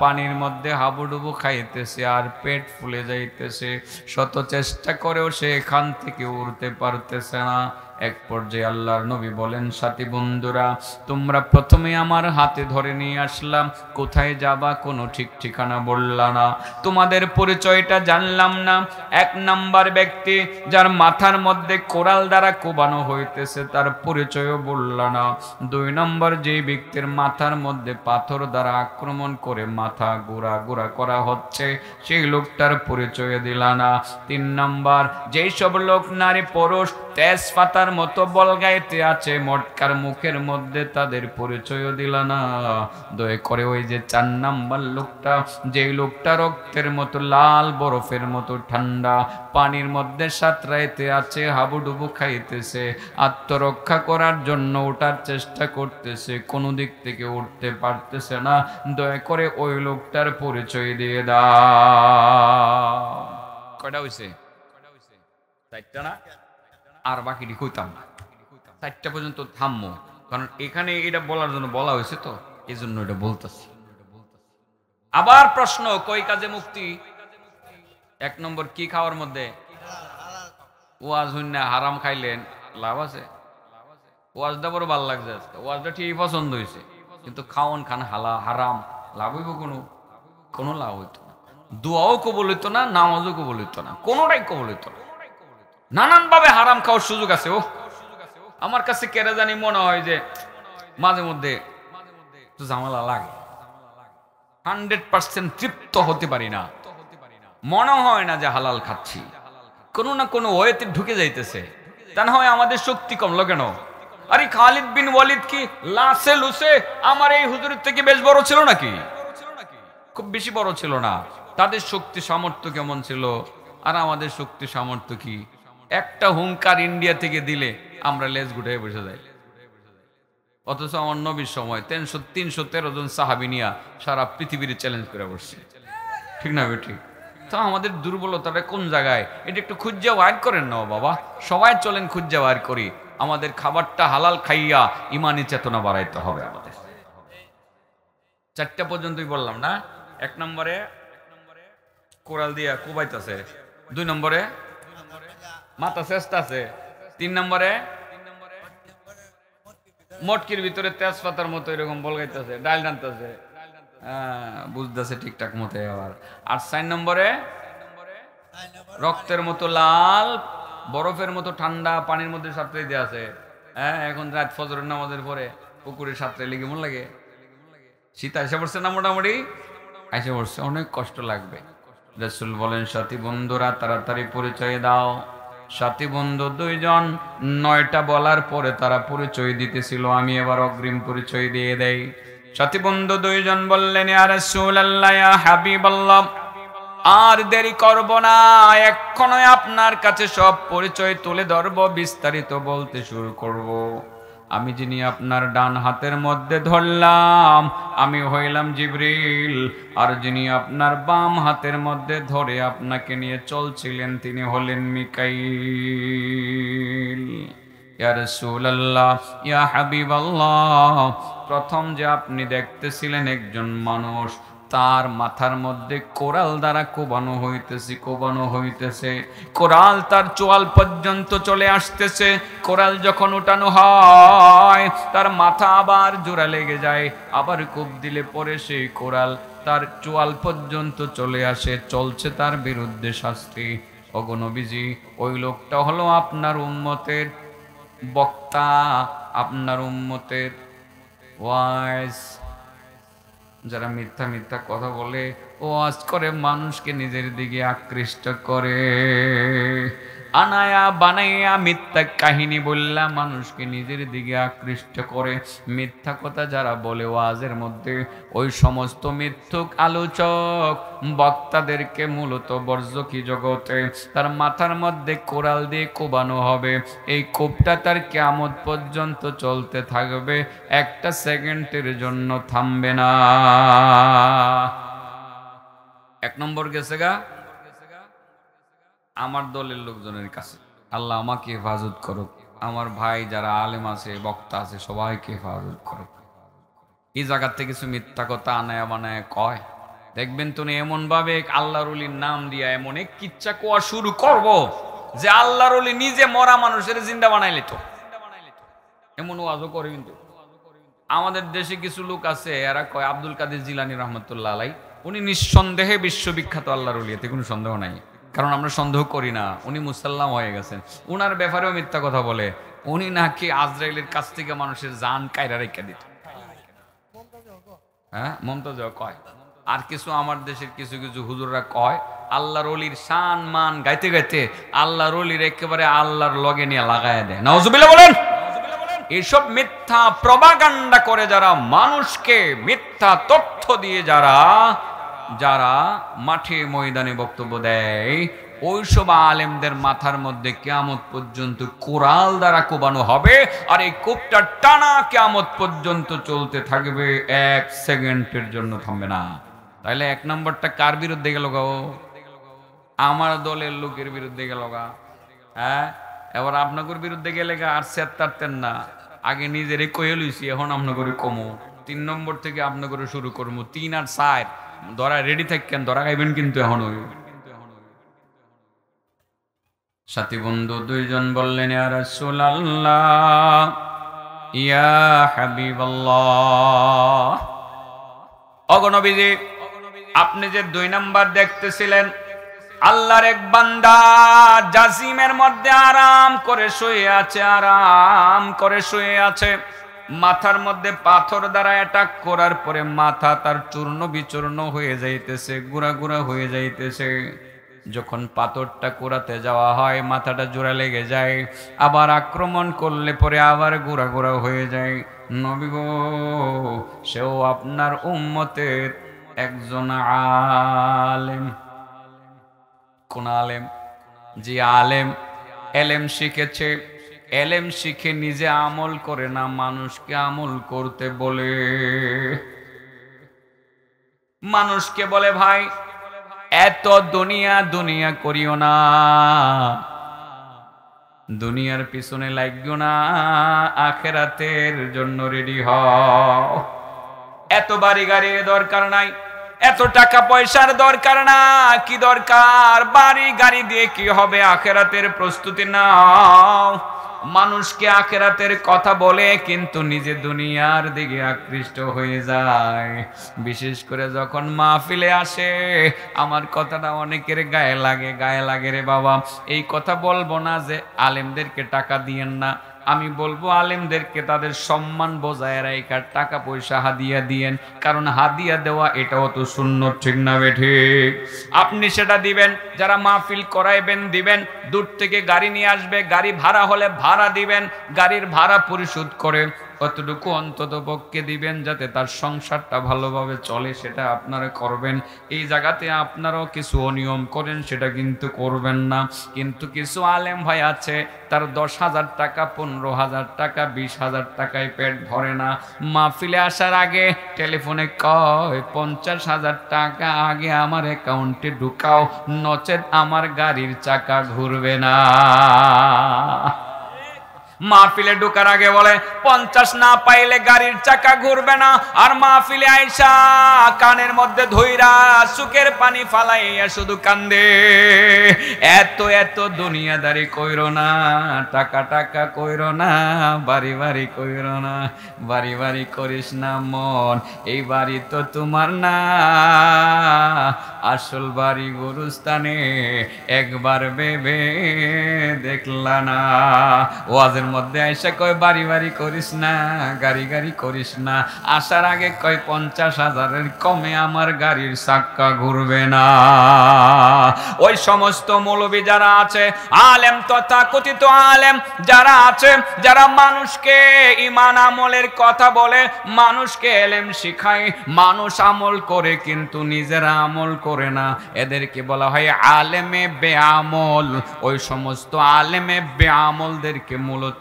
পানির মধ্যে হাবুডুবু খাইতেছে আর পেট ফুলে যাইতেছে। শত চেষ্টা করেও সে এখান থেকে উঠতে পারতেছে না। এক পর্যায়ে আল্লাহর নবী বলেন, সাথী বন্ধুরা, তোমরা প্রথমে আমার হাতে ধরে নিয়ে আসলাম, কোথায় যাবা কোনো ঠিক ঠিকানা বললা না, তোমাদের পরিচয়টা জানলাম না। 1 নাম্বার ব্যক্তি যার মাথার মধ্যে কোরাল দ্বারা কোবানো হইতেছে তার পরিচয়ও বললা না। 2 নম্বর যে ব্যক্তির মাথার মধ্যে পাথর দ্বারা আক্রমণ করে মাথা গোড়া গোড়া করা হচ্ছে সেই লোকটার পরিচয় দিলা না। 3 নম্বর যেই সব লোক নারী পুরুষ তেজপাতার মতো বলগাইতে আছে মটকার মুখের মধ্যে, তাদের পরিচয়ও দিলা না। দয়া করে ওই যে 4 নাম্বার লোকটা, যে লোকটা রক্তের মতো লাল, বরফের মতো ঠান্ডা পানির মধ্যে সাঁতরাইতে আছে, হাবুডুবু খাইতেছে, আত্মরক্ষা করার জন্য ওঠার চেষ্টা করতেছে, কোনো দিক থেকে উঠতে পারতেছে না, দয়া করে ওই লোকটার পরিচয় দিয়ে দাও। কয়টা হইছে? 4টা না? আর বাকিটি কইতাম না, 4টা পর্যন্ত থামবো, কারণ এখানে এটা বলার জন্য বলা হয়েছে, তো এই জন্য এটা বলতেছি। আবার প্রশ্ন, কই কাজে মুক্তি? 1 নম্বর কি খাওয়ার মধ্যে? ওয়াজ হইনা হারাম খাইলেন, লাভ আছে? ওয়াজটা বড় ভালো লাগছে আজকে, ওয়াজটা ঠিকই পছন্দ হয়েছে, কিন্তু খাওয়ান খান হারাম, লাভ হইব? কোনো লাভ হইতো না। দোয়াও কবুল হইতো না, নামাজও কবুল হইতো না, কোনোটাই কবুল হইতো না। নানান ভাবে হারাম খাওয়ার সুযোগ আছে। ও আমার কাছে কেরা জানি মনে হয় যে মাঝে মধ্যে ঝামেলা লাগে, 100% তৃপ্ত হতে পারি না, মনে হয় না যে হালাল খাচ্ছি, কোনো না কোনো ওয়েতে ঢুকে যাইতেছে। তা না হয় আমাদের শক্তি কমলো কেন? আরে খালিদ বিন ওয়ালিদ কি লাসে লুসে আমার এই হুজুরের থেকে বেশ বড় ছিল নাকি? খুব বেশি বড় ছিল না। তাদের শক্তি সামর্থ্য কেমন ছিল আর আমাদের শক্তি সামর্থ্য কি? একটা হুঙ্কার ইন্ডিয়া থেকে দিলে আমরা লেজ গুটাই বসে যাই। অথচ আমার নবীর সময় 313 জন সাহাবী নিয়া সারা পৃথিবীর চ্যালেঞ্জ করে বসছে, ঠিক না ঠিক? তো আমাদের দুর্বলতাটা কোন জায়গায়, এটা একটু খুঁজে বার করেন না বাবা, সবাই চলেন খুঁজে বার করি। আমাদের খাবারটা হালাল খাইয়া ইমানি চেতনা বাড়াইতে হবে আমাদের। 4টা পর্যন্তই বললাম না? 1 নম্বরে কোরাল দিয়া কুবাইতেছে, 2 নম্বরে মাথা চেষ্টা আছে, 3 নম্বরে মটকির ভিতরে তেজপাতার মতো এরকম বলগাইতেছে, ডাল টানতেছে, বুঝতেছে ঠিকঠাক মতো। আর 4 নম্বরে রক্তের মতো লাল, বরফের মতো ঠান্ডা পানির মধ্যে সাঁতরাইতে আছে। হ্যাঁ, এখন রাত ফজরের নামাজের পরে পুকুরে সাঁতরে লেগে মন লাগে। শীত এসে পড়ছে না, মোটামুটি এসে পড়ছে, অনেক কষ্ট লাগবে। রাসূল বলেন, সাথী বন্ধুরা তাড়াতাড়ি পরিচয় দাও। সাথী বন্ধু দুইজন, 9টা বলার পরে তারা পরিচয় দিতেছিল, আমি এবার অগ্রিম পরিচয় দিয়ে দেই। সাথী বন্ধু দুইজন বললেন, ইয়া রাসূলুল্লাহ, ইয়া হাবিবাল্লাহ, আর দেরি করব না, এক্ষণই আপনার কাছে সব পরিচয় তুলে ধরব, বিস্তারিত বলতে শুরু করব। আমি যিনি আপনার ডান হাতের মধ্যে ধরলাম, আমি হইলাম জিবরিল, আর যিনি আপনার বাম হাতের মধ্যে ধরে আপনাকে নিয়ে চলছিলেন তিনি হলেন মিকাইল। ইয়া রাসূলুল্লাহ, ইয়া হাবিবাল্লাহ, প্রথম যে আপনি দেখতেছিলেন একজন মানুষ, তার মাথার মধ্যে কোরাল দ্বারা কোবানো হইতেছে, কোরাল তার চোয়াল পর্যন্ত চলে আসতেছে। কোরাল যখন উঠানো হয়, তার মাথা আবার জোড়া লেগে যায়, আবার কোপ দিলে পরে সেই কোরাল তার চোয়াল পর্যন্ত চলে আসে, চলছে তার বিরুদ্ধে শাস্তি। ওগো নবীজি, ওই লোকটা হলো আপনার উম্মতের বক্তা, আপনার উম্মতের ওয়াইজ। যারা মিথ্যা মিথ্যা কথা বলে, ওয়াজ করে, মানুষকে নিজের দিকে আকৃষ্ট করে, আনায়া বানাইয়া মিথ্যা কাহিনী বললা মানুষকে নিজের দিকে আকৃষ্ট করে। মিথ্যা কথা যারা বলে ওয়াজের মধ্যে, ওই সমস্ত মিথ্যুক আলোচক বক্তাদেরকে মূলত বর্জকি জগতে তার মাথার মধ্যে কোরাল দিয়ে কোবানো হবে। এই কোপটা তার কিয়ামত পর্যন্ত চলতে থাকবে, একটা সেকেন্ডের জন্য থামবে না। 1 নম্বর গেছে গা আমার দলের লোকজনের কাছে। আল্লাহ আমাকে হেফাজত করুক, আমার ভাই যারা আলেম আছে, বক্তা আছে, সবাইকে হেফাজত করুক। এই জায়গাতে কিছু মিথ্যা কথা আনায়া বানায় কয়, দেখবেন তো এমন ভাবে আল্লাহর ওলির নাম দিয়া এমন এক কিচ্ছা কোয়া শুরু করব যে আল্লাহর ওলি নিজে মরা মানুষের জিন্দা বানাইলে তো এমন ওয়াজও করে। কিন্তু আমাদের দেশে কিছু লোক আছে, এরা কয় আব্দুল কাদের জিলানী রহমতুল্লাহ আলাই উনি নিঃসন্দেহে বিশ্ববিখ্যাত আল্লাহর ওলি, এতে কোনো সন্দেহ নাই, কারণ আমরা সন্দেহ করি না, উনি মুসাল্লাম হয়ে গেছেন। উনার ব্যাপারেও মিথ্যা কথা বলে, উনি নাকি আজরাইলের কাছ থেকে মানুষের জান কায়রা রেখে দিত। হ্যাঁ, মমতাজ কয়। আর কিছু আমার দেশের কিছু কিছু হুজুররা কয় আল্লাহর ওলির শান মান গাইতে গাইতে আল্লাহর ওলির একেবারে আল্লাহর লগে নিয়ে লাগায় দেয়। নাউজুবিল্লাহ বলেন। এইসব মিথ্যা প্রপাগান্ডা করে যারা, মানুষকে মিথ্যা তথ্য দিয়ে যারা যারা মাঠে ময়দানে বক্তব্য দেয়, ওইসব আলেমদের মাথার মধ্যে কিয়ামত পর্যন্ত কোরাল দ্বারা কোবানো হবে, আর এই কোপটা টানা কিয়ামত পর্যন্ত চলতে থাকবে, 1 সেকেন্ডের জন্য থামবে না। তাইলে 1 নম্বরটা কার বিরুদ্ধে গেল গো? আমার দলের লোকের বিরুদ্ধে গেল গা। হ্যাঁ, এবার আপনাদের বিরুদ্ধে গেলে গা আর সেট তারতেন না, আগে নিজেরে কয়ে লইছি, এখন আপনাদের কমো। 3 নম্বর থেকে আপনাদের শুরু করবো। 3 আর 4 ধরা রেডি থাকেন, ধরা খাইবেন কিন্তু এখন। সাথী বন্ধু দুইজন বললেন, ইয়া রাসূলুল্লাহ, ইয়া হাবিবাল্লাহ, ওগো নবীজি, আপনি যে 2 নাম্বার দেখতেছিলেন, আল্লাহর এক বান্দা জাজিমের মধ্যে আরাম করে শুয়ে আছে, মাথার মধ্যে পাথর দ্বারা অ্যাটাক করার পরে মাথা তার চূর্ণ বিচূর্ণ হয়ে যাইতেছে, গুঁড়া গুঁড়া হয়ে যাইতেছে। যখন পাথরটা কুড়াতে যাওয়া হয়, মাথাটা জোড়া লেগে যায়, আবার আক্রমণ করলে পরে আবার গুঁড়া গুঁড়া হয়ে যায়। নবী গো, সেও আপনার উম্মতের একজন আলেম। কোন আলেম? যে আলেম এলেম শিখেছে, এলেম শিখে নিজে আমল করে না, মানুষকে আমল করতে বলে। মানুষকে বলে, ভাই এত দুনিয়া দুনিয়া করিও না, দুনিয়ার পিছনে লাগিও না, আখেরাতের জন্য রেডি হও। এত বাড়ি গাড়ি দরকার নাই, এত টাকা পয়সার দরকার না। কি দরকার? বাড়ি গাড়ি দিয়ে কি হবে? আখেরাতের প্রস্তুতি নাও। মানুষকে আখেরাতের কথা বলে কিন্তু নিজে দুনিয়ার দিকে আকৃষ্ট হয়ে যায়। বিশেষ করে যখন মাহফিলে আসে, আমার কথাটা অনেকের গায়ে লাগে রে বাবা। এই কথা বলবো না যে আলেমদেরকে টাকা দিয়েন না, আমি বলবো আলেমদেরকে তাদের সম্মান বজায় রাখা টাকা পয়সা হাদিয়া দিয়েন, কারণ হাদিয়া দেওয়া এটাও তো সুন্নত, ঠিক না ঠিক? আপনি সেটা দিবেন, যারা মাহফিল করাইবেন দিবেন, দূর থেকে গাড়ি নিয়ে আসবে গাড়ি ভাড়া হলে ভাড়া দিবেন, গাড়ির ভাড়া পরিশোধ করে কতটুকু অন্তত পক্ষে দিবেন যাতে তার সংসারটা ভালোভাবে চলে, সেটা আপনারা করবেন। এই জায়গাতে আপনারাও কিছু অনিয়ম করেন সেটা কিন্তু করবেন না। কিন্তু কিছু আলেম ভাই আছে তার 10,000 টাকা 15,000 টাকা 20,000 টাকায় পেট ভরে না, মাহফিলে আসার আগে টেলিফোনে কয় 50,000 টাকা আগে আমার অ্যাকাউন্টে ঢুকাও, নচেত আমার গাড়ির চাকা ঘুরবে না। মাহফিলে ঢোকার আগে বলে 50 না পাইলে গাড়ির চাকা ঘুরবে না, আর মাহফিলে আইসা কানের মধ্যে ধইরা সুখের পানি ফালাইয়া শুধু কান্দে। এত এত দুনিয়াদারি কইরো না, টাকা টাকা কইরো না, বাড়ি বাড়ি কইরো না, বাড়ি বাড়ি করিস না মন, এই বাড়ি তো তোমার না, আসল বাড়ি গুরুস্থানে, একবার ভেবে দেখলা না। ওয়াজের মধ্যে আইসা কয় বাড়ি বাড়ি করিস না, গাড়ি গাড়ি করিস না, আসার আগে কয় 50,000-এর কমে আমার গাড়ির চাক্কা ঘুরবে না। ওই সমস্ত মৌলবী যারা আছে, আলেম তথা কথিত আলেম যারা আছে, যারা মানুষকে ঈমান আমলের কথা বলে, মানুষকে এলেম শিখায়, মানুষ আমল করে কিন্তু নিজেরা আমল করে না, এদেরকে বলা হয় আলেমে বেআমল। ওই সমস্ত আলেমে বেআমলদেরকে মূলত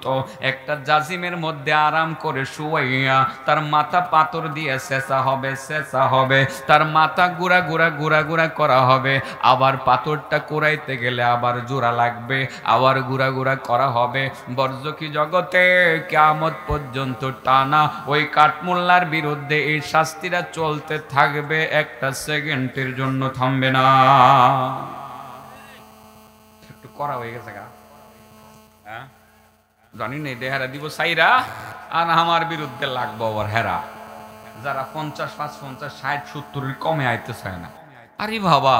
একটা জাজিমের মধ্যে আরাম করে শুয়াইয়া তার মাথা পাথর দিয়ে শেষা হবে, শেষা হবে, তার মাথা গুড়া গুড়া গুড়া গুড়া করা হবে, আবার পাথরটা কুড়াইতে গেলে আবার জোড়া লাগবে, আবার গুড়া গুড়া করা হবে। বরজকি জগতে কিয়ামত পর্যন্ত টানা ওই কাঠমোল্লার বিরুদ্ধে এই শাস্তিরা চলতে থাকবে, একটা সেকেন্ডের জন্য থামবে না। একটু করা হয়ে গেছে গা, হ্যাঁ জানি না, এটা হেরা দিব সাইরা আর আমার বিরুদ্ধে লাগবো আবার হেরা, যারা 50, 50, 60, 70 কমে আইতে চায় না। আরে বাবা,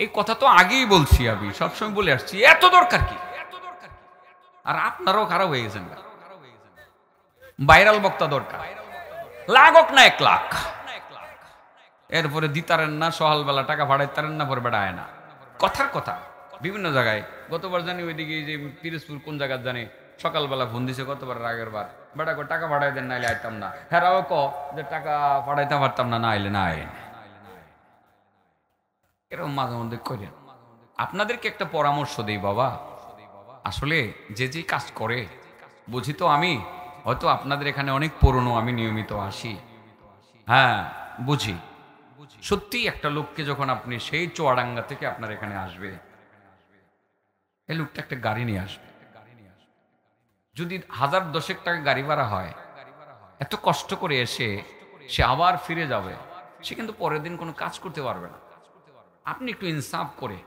এই কথা তো আগেই বলছি, আমি সবসময় বলে আসছি, এত দরকার কি? আর আপনারাও খারাপ হয়ে গেছেন। ভাইরাল বক্তা দরকার, লাগক না 1 লাখ, এরপরে দিতারেন না, সকালবেলা টাকা ভাড়াইতারেন না, পরে বেড়ায় না। কথার কথা বিভিন্ন জায়গায়, গতবার জানি ওইদিকে যে পিরোজপুর কোন জায়গা জানি, সকালবেলা ফোন দিছে গতবার আগের বার, বেটা টাকা ভাড়াই দেন, নাইলে আইতাম না। হেরাও ক যে টাকা ভাড়াইতে পারতাম না, না আইলে না আইন। এরকম মাঝে মধ্যে করেন। আপনাদেরকে একটা পরামর্শ দেই বাবা, আসলে যে যে কাজ করে, বুঝি তো আমি, হয়তো আপনাদের এখানে অনেক পুরনো, আমি নিয়মিত আসি, হ্যাঁ বুঝি। সত্যি একটা লোককে যখন আপনি সেই চুয়াডাঙ্গা থেকে আপনার এখানে আসবে, এই লোকটা একটা গাড়ি নিয়ে আসবে, যদি 1010 টাকা গাড়ি ভাড়া হয়, এত কষ্ট করে এসে সে আবার ফিরে যাবে, সে কিন্তু পরের দিন কোনো কাজ করতে পারবে না। আপনি একটু ইনসাফ করে,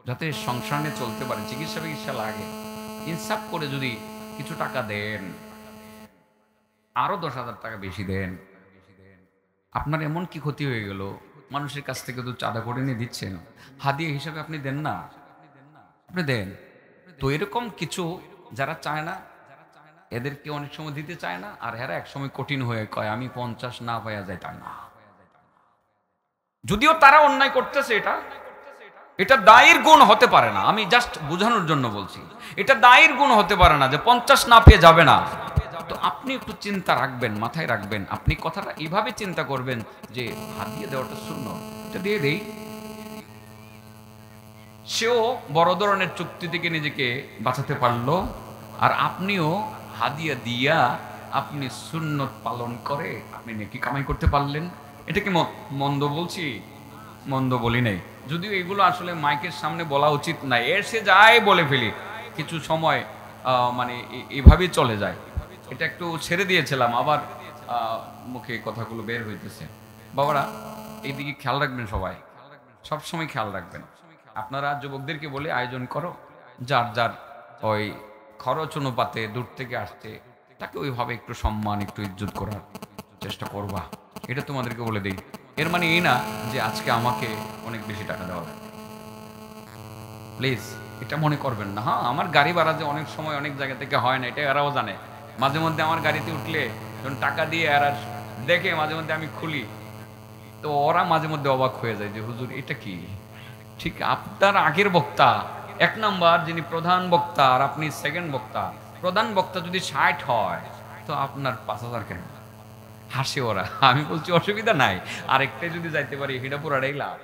যাতে সংসার নিয়ে চলতে পারে, চিকিৎসা বিকিৎসা লাগে, ইনসাফ করে যদি কিছু টাকা দেন, আরো 10,000 টাকা বেশি দেন, আপনার এমন কি ক্ষতি হয়ে গেল? মানুষের কাছ থেকে তো চাঁদা করে নিয়ে দিচ্ছেন, হাদিয়া হিসাবে আপনি দেন না, আপনি দেন। তো এরকম কিছু যারা চায় না, এদেরকে অনেক সময় দিতে চায় না, আর এরা এক সময় কঠিন হয়ে কয় আমি 50 না পাইয়া যাইতাম না। যদিও তারা অন্যায় করতেছে, এটা দায়ের গুণ হতে পারে না, আমি জাস্ট বোঝানোর জন্য বলছি, এটা দায়ের গুণ হতে পারে না যে 50 না পেয়ে যাবে না। তো আপনি একটু চিন্তা রাখবেন, মাথায় রাখবেন, আপনি কথাটা এইভাবে চিন্তা করবেন যে হাদিয়া দেওয়াটা সুন্নাত, এটা দিয়ে দেই। সেও বড় ধরনের চুক্তি থেকে নিজেকে বাঁচাতে পারলো, আর আপনিও হাদিয়া দিয়া আপনি সুন্নত পালন করে আপনি নেকি কামাই করতে পারলেন। এটা কি মন্দ বলছি? মন্দ বলি নাই, যদিও এগুলো আসলে মাইকের সামনে বলা উচিত নাই, এসে যায় বলে ফেলি, কিছু সময় মানে এভাবেই চলে যায়। এটা একটু ছেড়ে দিয়েছিলাম, আবার মুখে কথাগুলো বের হইতেছে। বাবারা এইদিকে খেয়াল রাখবেন, সবাই সবসময় খেয়াল রাখবেন। আপনারা যুবকদেরকে বলে আয়োজন করো, যার যার ওই খরচ অনুপাতে দূর থেকে আসছে তাকে ওইভাবে একটু সম্মান, একটু ইজ্জত করার চেষ্টা করবা, এটা তোমাদেরকে বলে দিই। এর মানে এই না যে আজকে আমাকে অনেক বেশি টাকা দেওয়া লাগে, প্লিজ এটা মনে করবেন না। হ্যাঁ, আমার গাড়ি ভাড়া যে অনেক সময় অনেক জায়গা থেকে হয় না, এটা এরাও জানে। মাঝে মধ্যে আমার গাড়িতে উঠলে যখন টাকা দিয়ে এরা দেখে, মাঝে মধ্যে আমি খুলি, তো ওরা মাঝে মধ্যে অবাক হয়ে যায় যে হুজুর এটা কি। ঠিক আপনার আগের বক্তা 1 নাম্বার, যিনি প্রধান বক্তা, আর আপনি সেকেন্ড বক্তা। প্রধান বক্তা যদি 60 হয় তো আপনার 5000 কেন? হাসে ওরা। আমি বলছি অসুবিধা নাই, আরেকটাই যদি যাইতে পারি এটা পুরাটাই লাভ,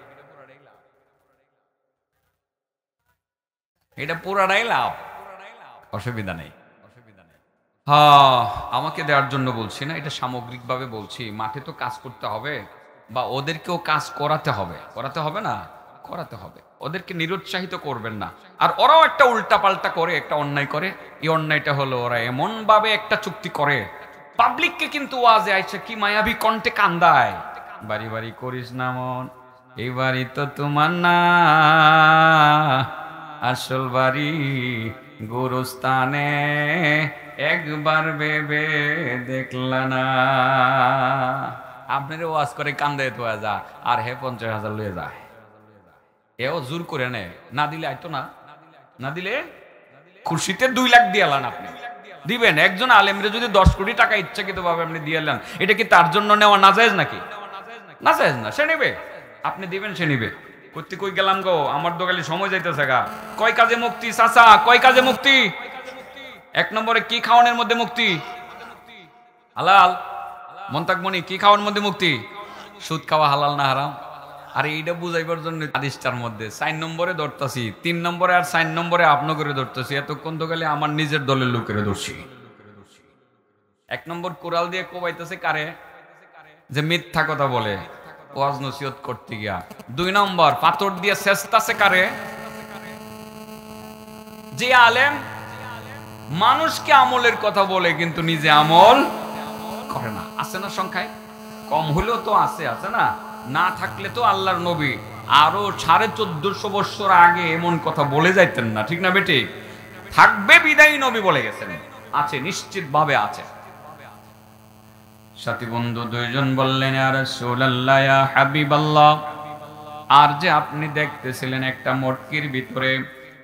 এটা পুরাটাই লাভ, অসুবিধা নেই। হ্যাঁ, আমাকে দেওয়ার জন্য বলছি না, এটা সামগ্রিকভাবে বলছি। মাঠে তো কাজ করতে হবে, বা ওদেরকেও কাজ করাতে হবে। করাতে হবে না? করাতে হবে। ওদেরকে নিরুৎসাহিত করবেন না। আর ওরাও একটা উল্টা পাল্টা করে, একটা অন্যায় করে। এই অন্যায়টা হলো ওরা এমন ভাবে একটা চুক্তি করে, পাবলিককে কিন্তু ওয়াজে আইসা কি মায়াবী কণ্ঠে কান্দায়, বাড়ি বাড়ি করিস না মন, এই বাড়ি তো তোমার না, আসল বাড়ি গুরুস্থানে, একবার ভেবে দেখলা না। আপনার ওয়াজ করে কান্দে তো যা, আর হে 50,000 লয়ে যায়। এও জোর করে নেয়, না দিলে আইতো না, না দিলে খুশিতে 2 লাখ দিয়ে এলান। আপনি দিবেন একজন আলেমরে যদি 10 কোটি টাকা ইচ্ছাকৃত ভাবে আপনি দিয়ে এলেন, এটা কি তার জন্য নেওয়া নাজায়েজ নাকি? নাজায়েজ না, সে নেবে। আপনি দিবেন, সে নিবে। করতে কই গেলাম গো, আমার দোকানে সময় যাইতেছে গা। কয় কাজে মুক্তি চাচা, কয় কাজে মুক্তি? 1 নম্বরে কি খাওয়ানোর মধ্যে মুক্তি? হালাল। মন্তাকমণি, কি খাওয়ার মধ্যে মুক্তি? সুদ খাওয়া হালাল না হারাম? আর এইটা বুঝাইবার জন্য হাদিসটার মধ্যে 4 নম্বরে ধরতাছি, 3 নম্বরে আর 4 নম্বরে আপন করে ধরতেছি। এতক্ষণ তো গেলে আমার নিজের দলের লোকের ধরছি। 1 নম্বর কোরাল দিয়ে কোবাইতেছে কারে? যে মিথ্যা কথা বলে ওয়াজ নসিহত করতে গিয়া। 2 নম্বর পাথর দিয়ে চেষ্টাছে কারে? যে আলেম মানুষকে আমলের কথা বলে কিন্তু নিজে আমল করে না। আছে না সংখ্যায়? কম হলেও তো আছে, আছে না? না থাকলে তো আল্লাহর নবী আরো 1450 বছর আগে এমন কথা বলে যাইতেন না, ঠিক না বেটি? থাকবে বিদায়ী নবী বলে গেছেন, আছে, নিশ্চিত ভাবে আছে। সাথী বন্ধু 2 জন বললেন, ইয়া রাসূলুল্লাহ, ইয়া হাবিবাল্লাহ, আর যে আপনি দেখতেছিলেন একটা মটকির ভিতরে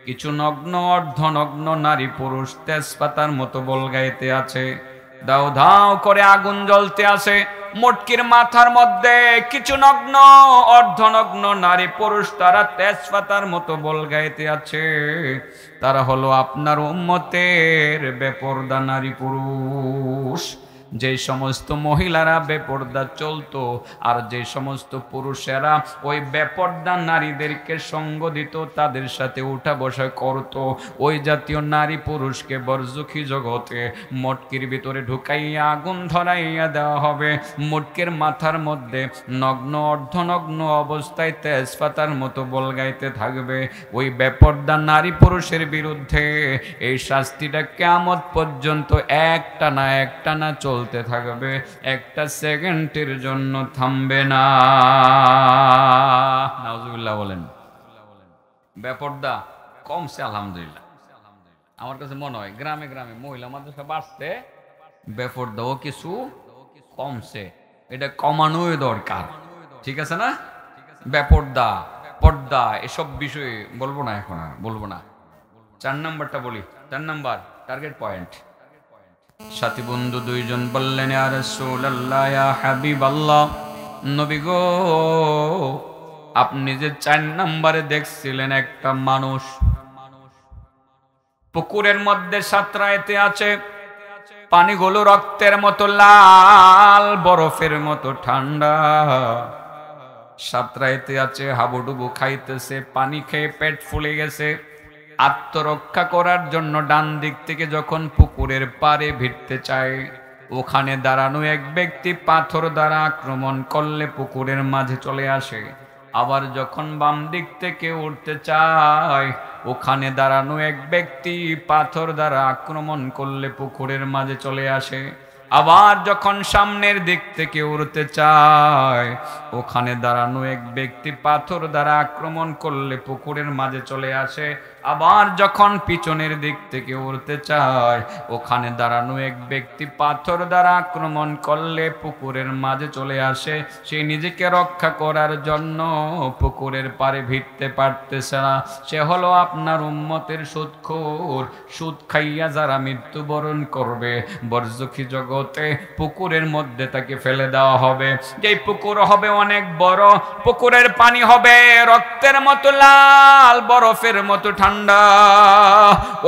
কিছু নগ্ন অর্ধনগ্ন নারী পুরুষ তেজপাতার মতো বল গাইতে আছে, দাও দাও করে আগুন জ্বলতে আছে। মটকির মাথার মধ্যে কিছু নগ্ন অর্ধনগ্ন নারী পুরুষ, তারা তেজপাতার মতো বল গাইতে আছে। তারা হলো আপনার উম্মতের বেপরদা নারী পুরুষ। যে সমস্ত মহিলারা বেপর্দা চলতো, আর যে সমস্ত পুরুষেরা ওই বেপর্দা নারীদেরকে সঙ্গ দিত, তাদের সাথে উঠা বসা করত, ওই জাতীয় নারী পুরুষকে বরজুখী জগতে মটকির ভিতরে ঢুকাইয়া আগুন ধরাইয়া দেওয়া হবে। মটকির মাথার মধ্যে নগ্ন অর্ধনগ্ন অবস্থায় তেজপাতার মতো বল গাইতে থাকবে। ওই বেপর্দা নারী পুরুষের বিরুদ্ধে এই শাস্তিটা কিয়ামত পর্যন্ত একটা না চলতে থাকবে, একটা সেকেন্ডের জন্য থামবে না। নাউজুবিল্লাহ বলেন। বেপর্দা কমছে আলহামদুলিল্লাহ। আমার কাছে মনে হয় গ্রামে গ্রামে মহিলা মাদ্রাসা বাড়ছে, বেপর্দাও কিছু কমছে। এটা কমানোই দরকার, ঠিক আছে না? বেপর্দা, পর্দা, এসব বিষয়ে বলবো না, এখন আর বলবো না। 4 নাম্বারটা বলি। 4 নাম্বার টার্গেট পয়েন্ট। সাথী বন্ধু 2 জন বললেন, ইয়া রাসূলুল্লাহ, ইয়া হাবিবাল্লাহ, নবী গো, আপনি যে 4 নম্বরে দেখছিলেন একটা মানুষ পুকুরের মধ্যে সাঁতরাইতে আছে, পানিগুলো রক্তের মতো লাল, বরফের মতো ঠান্ডা, সাঁতরাইতে আছে, হাবুডুবু খাইতেছে, পানি খেয়ে পেট ফুলে গেছে। আত্মরক্ষা করার জন্য ডান দিক থেকে যখন পুকুরের পাড়ে ভিড়তে চায়, ওখানে দাঁড়ানো এক ব্যক্তি পাথর দ্বারা আক্রমণ করলে পুকুরের মাঝে চলে আসে। আবার যখন বাম দিক থেকে উঠতে চায়, ওখানে দাঁড়ানো এক ব্যক্তি পাথর দ্বারা আক্রমণ করলে পুকুরের মাঝে চলে আসে। আবার যখন সামনের দিক থেকে উড়তে চায়, ওখানে দাঁড়ানো এক ব্যক্তি পাথর দ্বারা আক্রমণ করলে পুকুরের মাঝে চলে আসে। আবার যখন পিছনের দিক থেকে উড়তে চায়, ওখানে দাঁড়ানো এক ব্যক্তি পাথর দ্বারা আক্রমণ করলে পুকুরের মাঝে চলে আসে। সে নিজেকে রক্ষা করার জন্য পুকুরের পাড়ে ভিড়তে পারতেছে না। সে হলো আপনার উম্মতের সুদখোর। সুদ খাইয়া যারা মৃত্যুবরণ করবে, বরজখী জগতে পুকুরের মধ্যে তাকে ফেলে দেওয়া হবে। যেই পুকুর হবে অনেক বড়, পুকুরের পানি হবে রক্তের মতো লাল, বরফের মতো ঠান্ডা।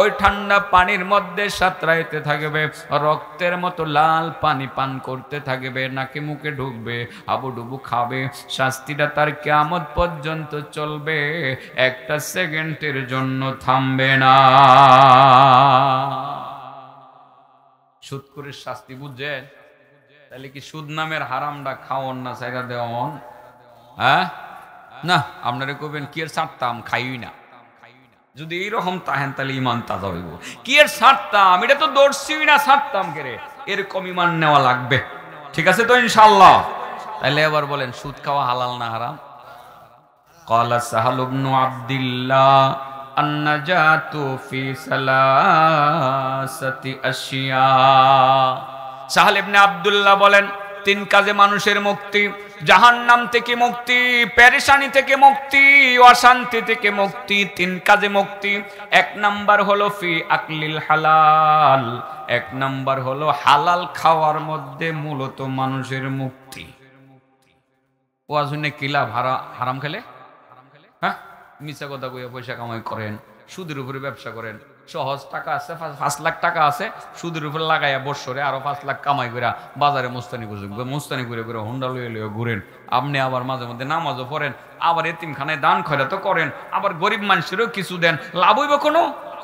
ওই ঠান্ডা পানির মধ্যে সাঁতরাইতে থাকবে, রক্তের মতো লাল পানি পান করতে থাকবে, নাকে মুখে ঢুকবে, আবুডুবু খাবে। শাস্তিটা তার কিয়ামত পর্যন্ত চলবে, একটা সেকেন্ডের জন্য থামবে না। সুদখোরের শাস্তি বুঝছেন? তাহলে কি সুদ নামের হারামটা খাওয়ন না সাইরা দেওয়ন? হ্যাঁ না, আপনারা কবেন কি এর ছাড়তাম, খাইই না। যদি এইরকম তাহেন তাহলে ইমান তাজা হইব। কি এর ছাড়তাম, এটা তো দর্শিই না, ছাড়তাম কেরে, এরকম ইমান নেওয়া লাগবে। ঠিক আছে তো ইনশাআল্লাহ? তাহলে এবার বলেন সুদ খাওয়া হালাল না হারাম? ক্বালা সাহাল ইবনে আব্দুল্লাহ আন-নাজাতু ফি সালাসাতি আশিয়া। সাহাল ইবনে আব্দুল্লাহ বলেন, তিন কাজে মানুষের মুক্তি: জাহান্নাম থেকে মুক্তি, পেরেশানি থেকে মুক্তি, অশান্তি থেকে মুক্তি। তিন কাজে মুক্তি। এক নাম্বার হলো ফি আকলিল হালাল, এক নাম্বার হলো হালাল খাওয়ার মধ্যে মূলত মানুষের মুক্তি। ও আসলে কি লাভ হারাম খেলে? হ্যাঁ, মিছা কথা কইয়া পয়সা কামাই করেন, সুদের উপরে ব্যবসা করেন, সহজ টাকা আছে, 5 লাখ টাকা আছে, সুদের উপরে লাগাইয়া বৎসরে আরো 5 লাখ কামাই করে বাজারে মুস্তানি করে হুন্ডা লইয়া ঘুরেন। আপনি আবার মাঝে মধ্যে নামাজও পড়েন, আবার এতিমখানায় দান খয়রাতও করেন, আবার গরিব মানুষেরও কিছু দেন। লাভ হইব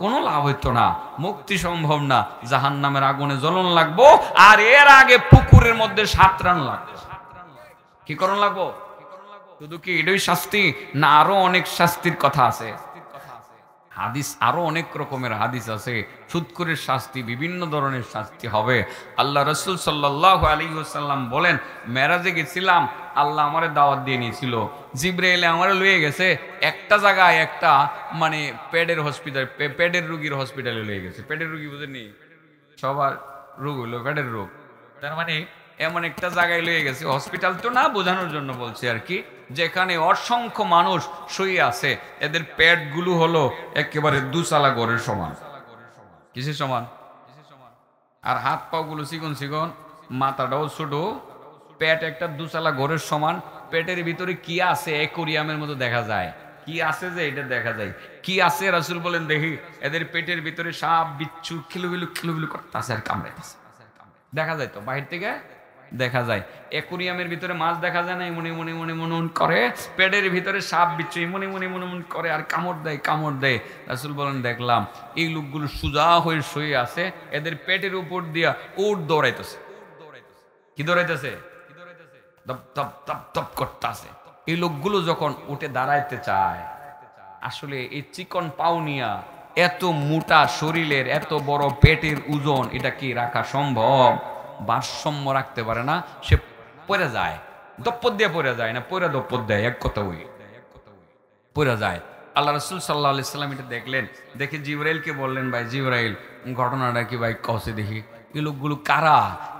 কোনো লাভ হইতো না। মুক্তি সম্ভব না। জাহান্নামের আগুনে জ্বলন লাগবো, আর এর আগে পুকুরের মধ্যে সাঁতরান লাগবে। কি করণ লাগবো? শুধু কি এটাই শাস্তি না আরো অনেক শাস্তির কথা আছে? হাদিস আরো অনেক রকমের হাদিস আছে। সুদখোরের শাস্তি, বিভিন্ন ধরনের শাস্তি হবে। আল্লাহ রাসূল সাল্লাল্লাহু আলাইহি ওয়াসাল্লাম বলেন, মেরাজে গেছিলাম, আল্লাহ আমারে দাওয়াত দিয়ে নিয়েছিল। জিবরাইল আমারে লয়ে গেছে একটা জায়গায়, একটা মানে পেটের হসপিটাল, পেটের রোগীর হসপিটালে লয়ে গেছে। পেটের রোগী বুঝেননি? সবার রোগ হলো পেটের রোগ। তার মানে এমন একটা জায়গায় লয়ে গেছে, হসপিটাল তো না, বোঝানোর জন্য বলছি আর কি, যেখানে অসংখ্য মানুষ শুয়ে আছে। এদের পেট গুলো হলো একেবারে দুচালা ঘরের সমান। কিসের সমান? আর হাত পা গুলো চিকন চিকন, মাথাটাও ছোট, পেট একটা দুচালা ঘরের সমান। পেটের ভিতরে কি আছে অ্যাকোরিয়ামের মতো দেখা যায়। কি আছে যে এটা দেখা যায়। কি আছে রাসূল বলেন, দেখি এদের পেটের ভিতরে সাপ বিচ্ছু খিলুবিলু করতেছে আর কামড়াইতেছে। দেখা যায় তো, বাহির থেকে দেখা যায়। অ্যাকোরিয়ামের ভিতরে মাছ দেখা যায় না, মনে করে। পেটের ভিতরে সাপ বিচ্ছু মনে করে আর কামড় দেয়। রাসূল বলেন, দেখলাম এই লোকগুলো সোজা হয়ে শুয়ে আছে, এদের পেটের উপর দিয়া উট দৌড়াইতেছে। কি দৌড়াইতেছে? দপ দপ দপ দপ করতেছে। এই লোকগুলো যখন উঠে দাঁড়াইতে চায়, আসলে এই চিকন পাউনিয়া, এত মোটা শরীরের, এত বড় পেটের ওজন, এটা কি রাখা সম্ভব? ভারসাম্য রাখতে পারে না, সে পড়ে যায়। দপ্পত দিয়ে পড়ে যায় না, পড়ে দপ্পত দেয়, এক কথা ওই পড়ে যায়। আল্লাহ রাসূল সাল্লাল্লাহু আলাইহি সাল্লাম এটা দেখলেন, দেখে জিবরাইলকে বললেন, ভাই জিবরাইল, ঘটনাটা কি ভাই কসে দেখি। এই লোকগুলো কারা?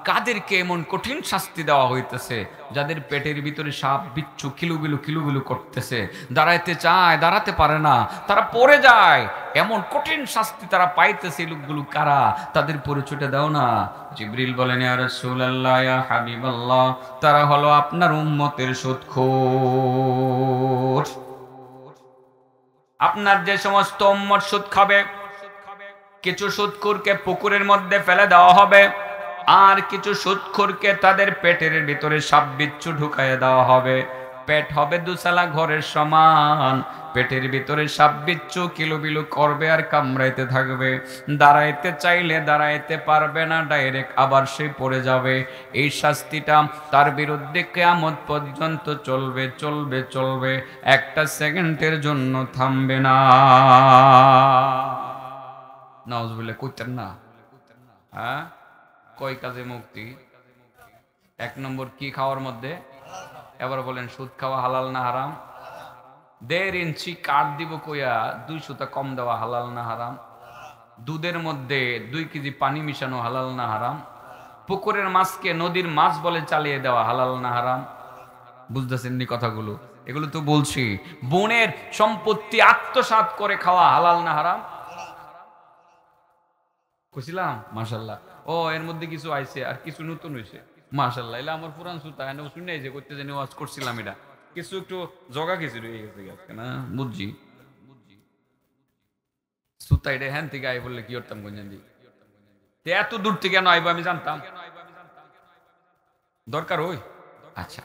কাদেরকে এমন কঠিন শাস্তি দেওয়া হইতেছে, যাদের পেটের ভিতরে সাপ বিচ্ছু কিলুবিলু করতেছে, দাঁড়াইতে চায়, দাঁড়াতে পারে না, তারা পড়ে যায়, এমন কঠিন শাস্তি তারা পাইতেছে। এই লোকগুলো কারা? তাদের পরিচয়টা দাও না। জিবরিল বলেন, ইয়া রাসূলুল্লাহ, ইয়া হাবিবাল্লাহ, তারা হলো আপনার উম্মতের সুদখোর। আপনার যে সমস্ত উম্মত সুদ খাবে, কিছু সুদখোরকে পুকুরের মধ্যে ফেলে দেওয়া হবে, আর কিছু সুদখোরকে তাদের পেটের ভিতরে সাপ বিচ্ছু ঢুকাইয়ে দেওয়া হবে। পেট হবে দুসালা ঘরের সমান, পেটের ভিতরে সাপ বিচ্ছু কিলুবিলু করবে আর কামড়াইতে থাকবে। দাঁড়াইতে চাইলে দাঁড়াইতে পারবে না, ডাইরেক্ট আবার সে পড়ে যাবে। এই শাস্তিটা তার বিরুদ্ধে কিয়ামত পর্যন্ত চলবে, একটা সেকেন্ডের জন্য থামবে না। নাউজুবিল্লাহ কইতেন না? হ্যাঁ, কয় কাজে মুক্তি? এক নম্বর কি খাওয়ার মধ্যে? এবার বলেন সুদ খাওয়া হালাল না হারাম? 1.5 ইঞ্চি কাঠ দিব কইয়া 2 সুতা কম দেওয়া হালাল না হারাম? দুধের মধ্যে 2 কেজি পানি মিশানো হালাল না হারাম? পুকুরের মাছকে নদীর মাছ বলে চালিয়ে দেওয়া হালাল না হারাম? বুঝতেছেন নি কথাগুলো? এগুলো তো বলছি। বোনের সম্পত্তি আত্মসাৎ করে খাওয়া হালাল না হারাম? কইছিলাম মাশাআল্লাহ। ও এর মধ্যে কিছু আইছে আর কিছু নতুন হইছে মাশাআল্লাহ। এলা আমার পুরান সুতা এনে শুনে যে করতে জানি ওয়াজ করছিলাম, এটা কিছু একটু জগা কিছু রয়ে গেছে আজকে না বুঝছি। সুতা এটা হ্যান থেকে আই বললে কি করতাম কোন জানি, এত দূর থেকে কেন আইবো আমি জানতাম? দরকার ওই আচ্ছা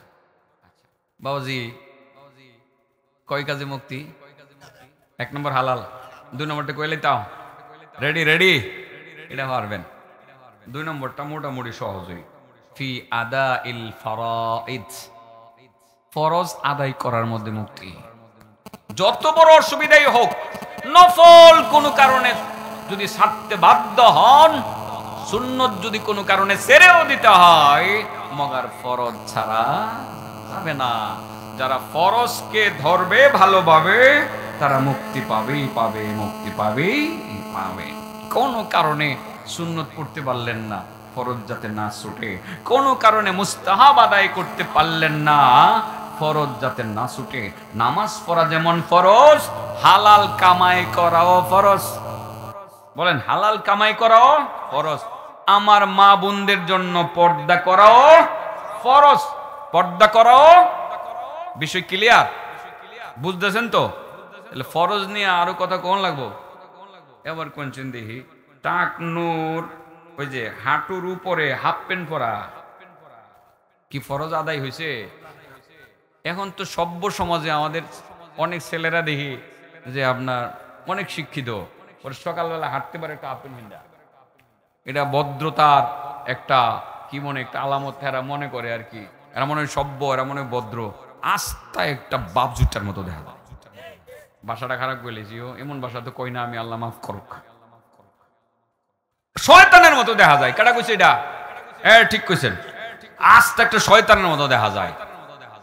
বাবাজি, কয় কাজে মুক্তি? 1 নম্বর হালাল, 2 নম্বরটা কইলে তাও রেডি রেডি, এটা পারবেন। 2 নম্বরটা মোটামুটি সহজই, ফি আদা ইল ফরাইদ, ফরজ আদায় করার মধ্যে মুক্তি। যত বড় অসুবিধাই হোক, নফল কোনো কারণে যদি ছাড়তে বাধ্য হন, সুন্নত যদি কোনো কারণে ছেড়েও দিতে হয়, মগার ফরজ ছাড়া যাবে না। যারা ফরজকে ধরবে ভালোভাবে তারা মুক্তি পাবেই পাবে, মুক্তি পাবেই পাবে। কোনো কারণে সুন্নত পড়তে পারলেন না, ফরজ যাতে না ছুটে। কোনো কারণে মুস্তাহাব আদায় করতে পারলেন না, ফরজ যাতে না ছুটে। নামাজ পড়া যেমন ফরজ, হালাল কামাই করাও ফরজ। বলেন হালাল কামাই করাও ফরজ। আমার মা বোনদের জন্য পর্দা করাও ফরজ। পর্দা করাও বিষয় ক্লিয়ার, বুঝতেছেন তো? তাহলে ফরজ নিয়ে আরো কথা কোন লাগবো? এবার কোনছেন দেখি, টাকনুর ওই যে হাঁটুর উপরে হাফ প্যান্ট পরা কি ফরজ আদায় হয়েছে? এখন তো সভ্য সমাজে আমাদের অনেক ছেলেরা দেখি যে আপনার অনেক শিক্ষিত, ওরা সকালবেলা হাঁটতে পারে একটা হাফ প্যান্ট ভিন্দা, এটা ভদ্রতার একটা কি মনে একটা আলামত এরা মনে করে আর কি। এরা মনে হয় সভ্য, এরা মনে হয় ভদ্র। আস্থা একটা বাপ জুটার মতো দেখা যায়। ভাষাটা খারাপ বলেছি, এমন ভাষা তো কই না আমি, আল্লাহ মাফ করুক। শয়তানের মতো দেখা যায়। কাটা কইছে এটা? ঠিক কইছেন, আস্থা একটা শয়তানের মতো দেখা যায়।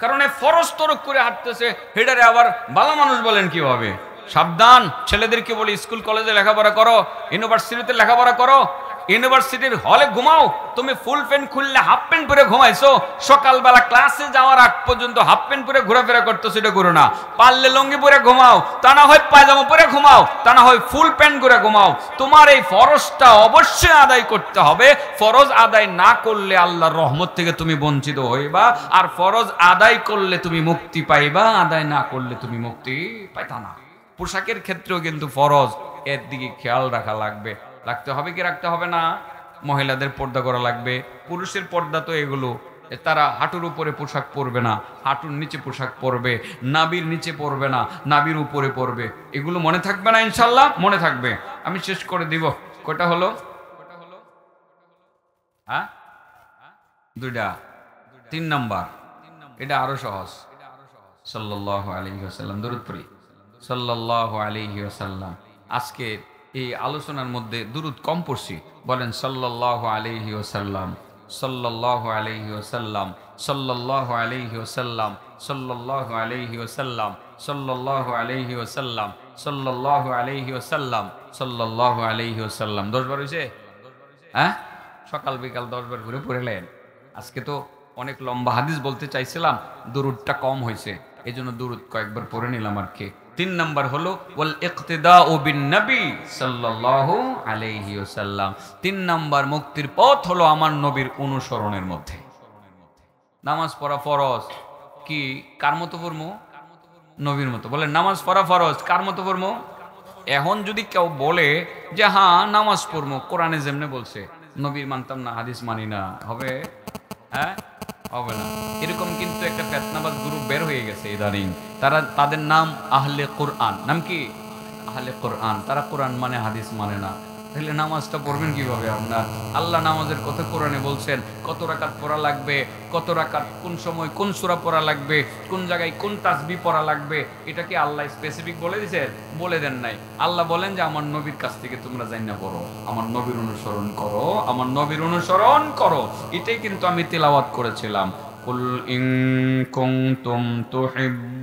কারণ ফরজ তরক করে হাঁটতেছে, হেডারে আবার ভালো মানুষ বলেন কিভাবে? সাবধান, ছেলেদেরকে বলি স্কুল কলেজে লেখাপড়া করো, ইউনিভার্সিটিতে লেখাপড়া করো। ইউনিভার্সিটির হলে ঘুমাও, তুমি ফুল প্যান্ট খুললে হাফ প্যান্ট পরে ঘুমাইছো, সকালবেলা ক্লাসে যাওয়ার আগ পর্যন্ত হাফ প্যান্ট পরে ঘোরাফেরা করতেছো, এটা করো না। পারলে লুঙ্গি পরে ঘুমাও, তা না হয় পায়জামা পরে ঘুমাও, তা না হয় ফুল প্যান্ট পরে ঘুমাও। তোমার এই ফরজটা অবশ্যই আদায় করতে হবে। ফরজ আদায় না করলে আল্লাহর রহমত থেকে তুমি বঞ্চিত হইবা, আর ফরজ আদায় করলে তুমি মুক্তি পাইবা, আদায় না করলে তুমি মুক্তি পাইতা না। পোশাকের ক্ষেত্রেও কিন্তু ফরজ, এর দিকে খেয়াল রাখা লাগবে। রাখতে হবে কি রাখতে হবে না? মহিলাদের পর্দা করা লাগবে। পুরুষের পর্দা তো এগুলো, তারা হাঁটুর উপরে পোশাক পরবে না, হাঁটুর নিচে পোশাক পরবে, নাবির নিচে পরবে না, নাবির উপরে পরবে। এগুলো মনে থাকবে না? ইনশাল্লাহ মনে থাকবে। আমি শেষ করে দিব। কয়টা হলো? হ্যাঁ, 2টা। 3 নাম্বার, এটা আরো সহজ। সাল্লাল্লাহু আলাইহি ওয়াসাল্লাম দরুদ পড়ি। সাল্লাল্লাহু আলাইহি ওয়াসাল্লাম। আজকে এই আলোচনার মধ্যে দুরুদ কম পড়ছি, বলেন সাল্লাল্লাহু আলাইহি ওয়াসাল্লাম, সাল্লাল্লাহু আলাইহি ওয়াসাল্লাম, সাল্লাল্লাহু আলাইহি ওয়াসাল্লাম, সাল্লাল্লাহু আলাইহি ওয়াসাল্লাম, সাল্লাল্লাহু আলাইহি ওয়াসাল্লাম, সাল্লাল্লাহু আলাইহি ওয়াসাল্লাম, সাল্লাল্লাহু আলাইহি ওয়াসাল্লাম। 10 বার হইছে? হ্যাঁ, সকাল বিকাল 10 বার করে পড়লেন। আজকে তো অনেক লম্বা হাদিস বলতে চাইছিলাম, দুরুদটা কম হয়েছে, এই জন্য দুরুদ কয়েকবার পড়ে নিলাম আর কি। 3 নাম্বার হলো ওয়াল ইক্তিদাউ বিন নবী সাল্লাল্লাহু আলাইহি ওয়াসাল্লাম। 3 নাম্বার মুক্তির পথ হলো আমার নবীর অনুসরণের মধ্যে। নামাজ পড়া ফরজ, কি কার মতো পড়মু? নবীর মতো। বলেন নামাজ পড়া ফরজ, কার মতো পড়মু? এখন যদি কেউ বলে যে হ্যাঁ নামাজ পড়মু, কোরআনে যেমনে বলছে, নবীর মানতাম না, হাদিস মানি না, হবে? হ্যাঁ, হবে না। এরকম কিন্তু একটা ফেতনাবাজ গ্রুপ বের হয়ে গেছে ইদানিং। তাদের নাম আহলে কোরআন। নাম কি? আহলে কোরআন। তারা কোরআন মানে, হাদিস মানে না। তাহলে নামাজটা পড়বেন কিভাবে আপনার? আল্লাহ নামাজের কথা কোরআনে বলছেন, কত রাকাত পড়া লাগবে, কত রাকাত কোন সময় কোন সূরা পড়া লাগবে, কোন জায়গায় কোন তাসবিহ পড়া লাগবে, এটা কি আল্লাহ স্পেসিফিক বলে দিয়েছেন? বলে দেন নাই। আল্লাহ বলেন যে আমার নবীর কাছ থেকে তোমরা জাইনা পড়ো, আমার নবীর অনুসরণ করো, আমার নবীর অনুসরণ করো। এটাই কিন্তু আমি তেলাওয়াত করেছিলাম। কুল ইন কুনতুম তুহিব্বুনাল্লাহ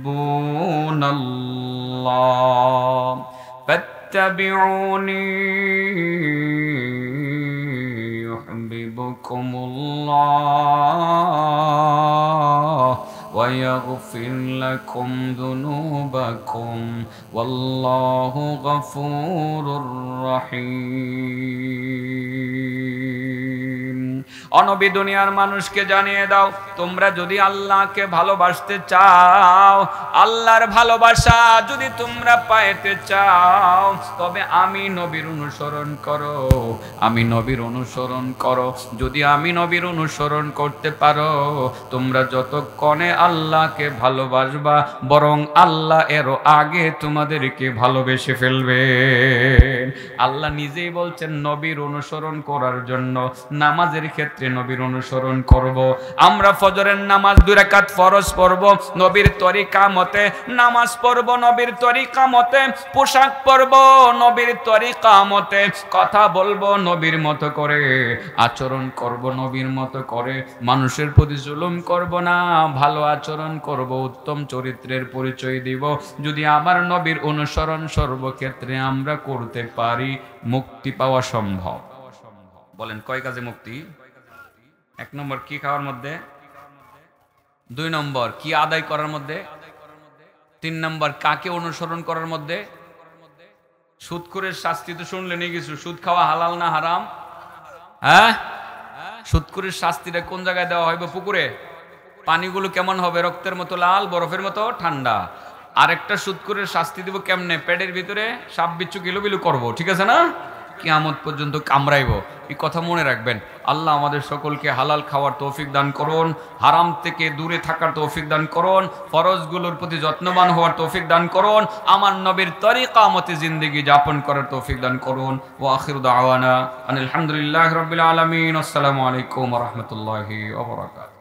ফাত্তাবিউনি ইউহিব্বুকুমুল্লাহ ويغفر لكم ذنوبكم والله غفور رحيم অনবী দুনিয়ার মানুষকে জানিয়ে দাও তোমরা যদি আল্লাহকে ভালোবাসতে চাও আল্লাহর ভালোবাসা যদি তোমরা পাইতে চাও তবে আমি নবীর অনুসরণ করো আমি নবীর অনুসরণ করো যদি আমি নবীর অনুসরণ করতে পারো তোমরা যতক্ষণে আল্লাহকে ভালোবাসবা বরং আল্লাহ এরও আগে তোমাদেরকে ভালোবেসে ফেলবে আল্লাহ নিজেই বলছেন নবীর অনুসরণ করার জন্য নামাজের ক্ষেত্রে নবীর অনুসরণ করব আমরা ফজরের নামাজ 2 রাকাত ফরজ পড়ব নবীর তরিকা মতে নামাজ পড়ব নবীর তরিকা মতে পোশাক পরব নবীর তরিকা মতে কথা বলবো নবীর মতো করে আচরণ করব নবীর মতো করে মানুষের প্রতি জুলুম করব না ভালো আচরণ করব উত্তম চরিত্রের পরিচয় দিব যদি আমার নবীর অনুসরণ সর্বক্ষেত্রে আমরা করতে পারি মুক্তি পাওয়া সম্ভব বলেন কয় কাজে মুক্তি 1 নম্বর কি খাওয়ার মধ্যে 2 নম্বর কি আদায় করার মধ্যে 3 নম্বর কাকে অনুসরণ করার মধ্যে সুদখোরের শাস্তি তো শুনলেনই কিছু সুদ খাওয়া হালাল না হারাম হ্যাঁ সুদখোরের শাস্তিটা কোন জায়গায় দেওয়া হইবে পুকুরে পানিগুলো কেমন হবে রক্তের মতো লাল বরফের মতো ঠান্ডা আরেকটা সুদখোরের শাস্তি দিব কেমনে পেটের ভিতরে সাপ বিচ্ছু কিলোবিলু করব ঠিক আছে না কিয়ামত পর্যন্ত কামড়াইব এই কথা মনে রাখবেন আল্লাহ আমাদের সকলকে হালাল খাওয়ার তৌফিক দান করুন হারাম থেকে দূরে থাকার তৌফিক দান করুন ফরজগুলোর প্রতি যত্নবান হওয়ার তৌফিক দান করুন আমার নবীর তরিকা মতে জিন্দেগি যাপন করার তৌফিক দান করুন ওয়া আখিরু দাওয়ানা আলহামদুলিল্লাহি রাব্বিল আলামিন আসসালামু আলাইকুম ওয়া রাহমাতুল্লাহি ওয়া বারাকাতুহু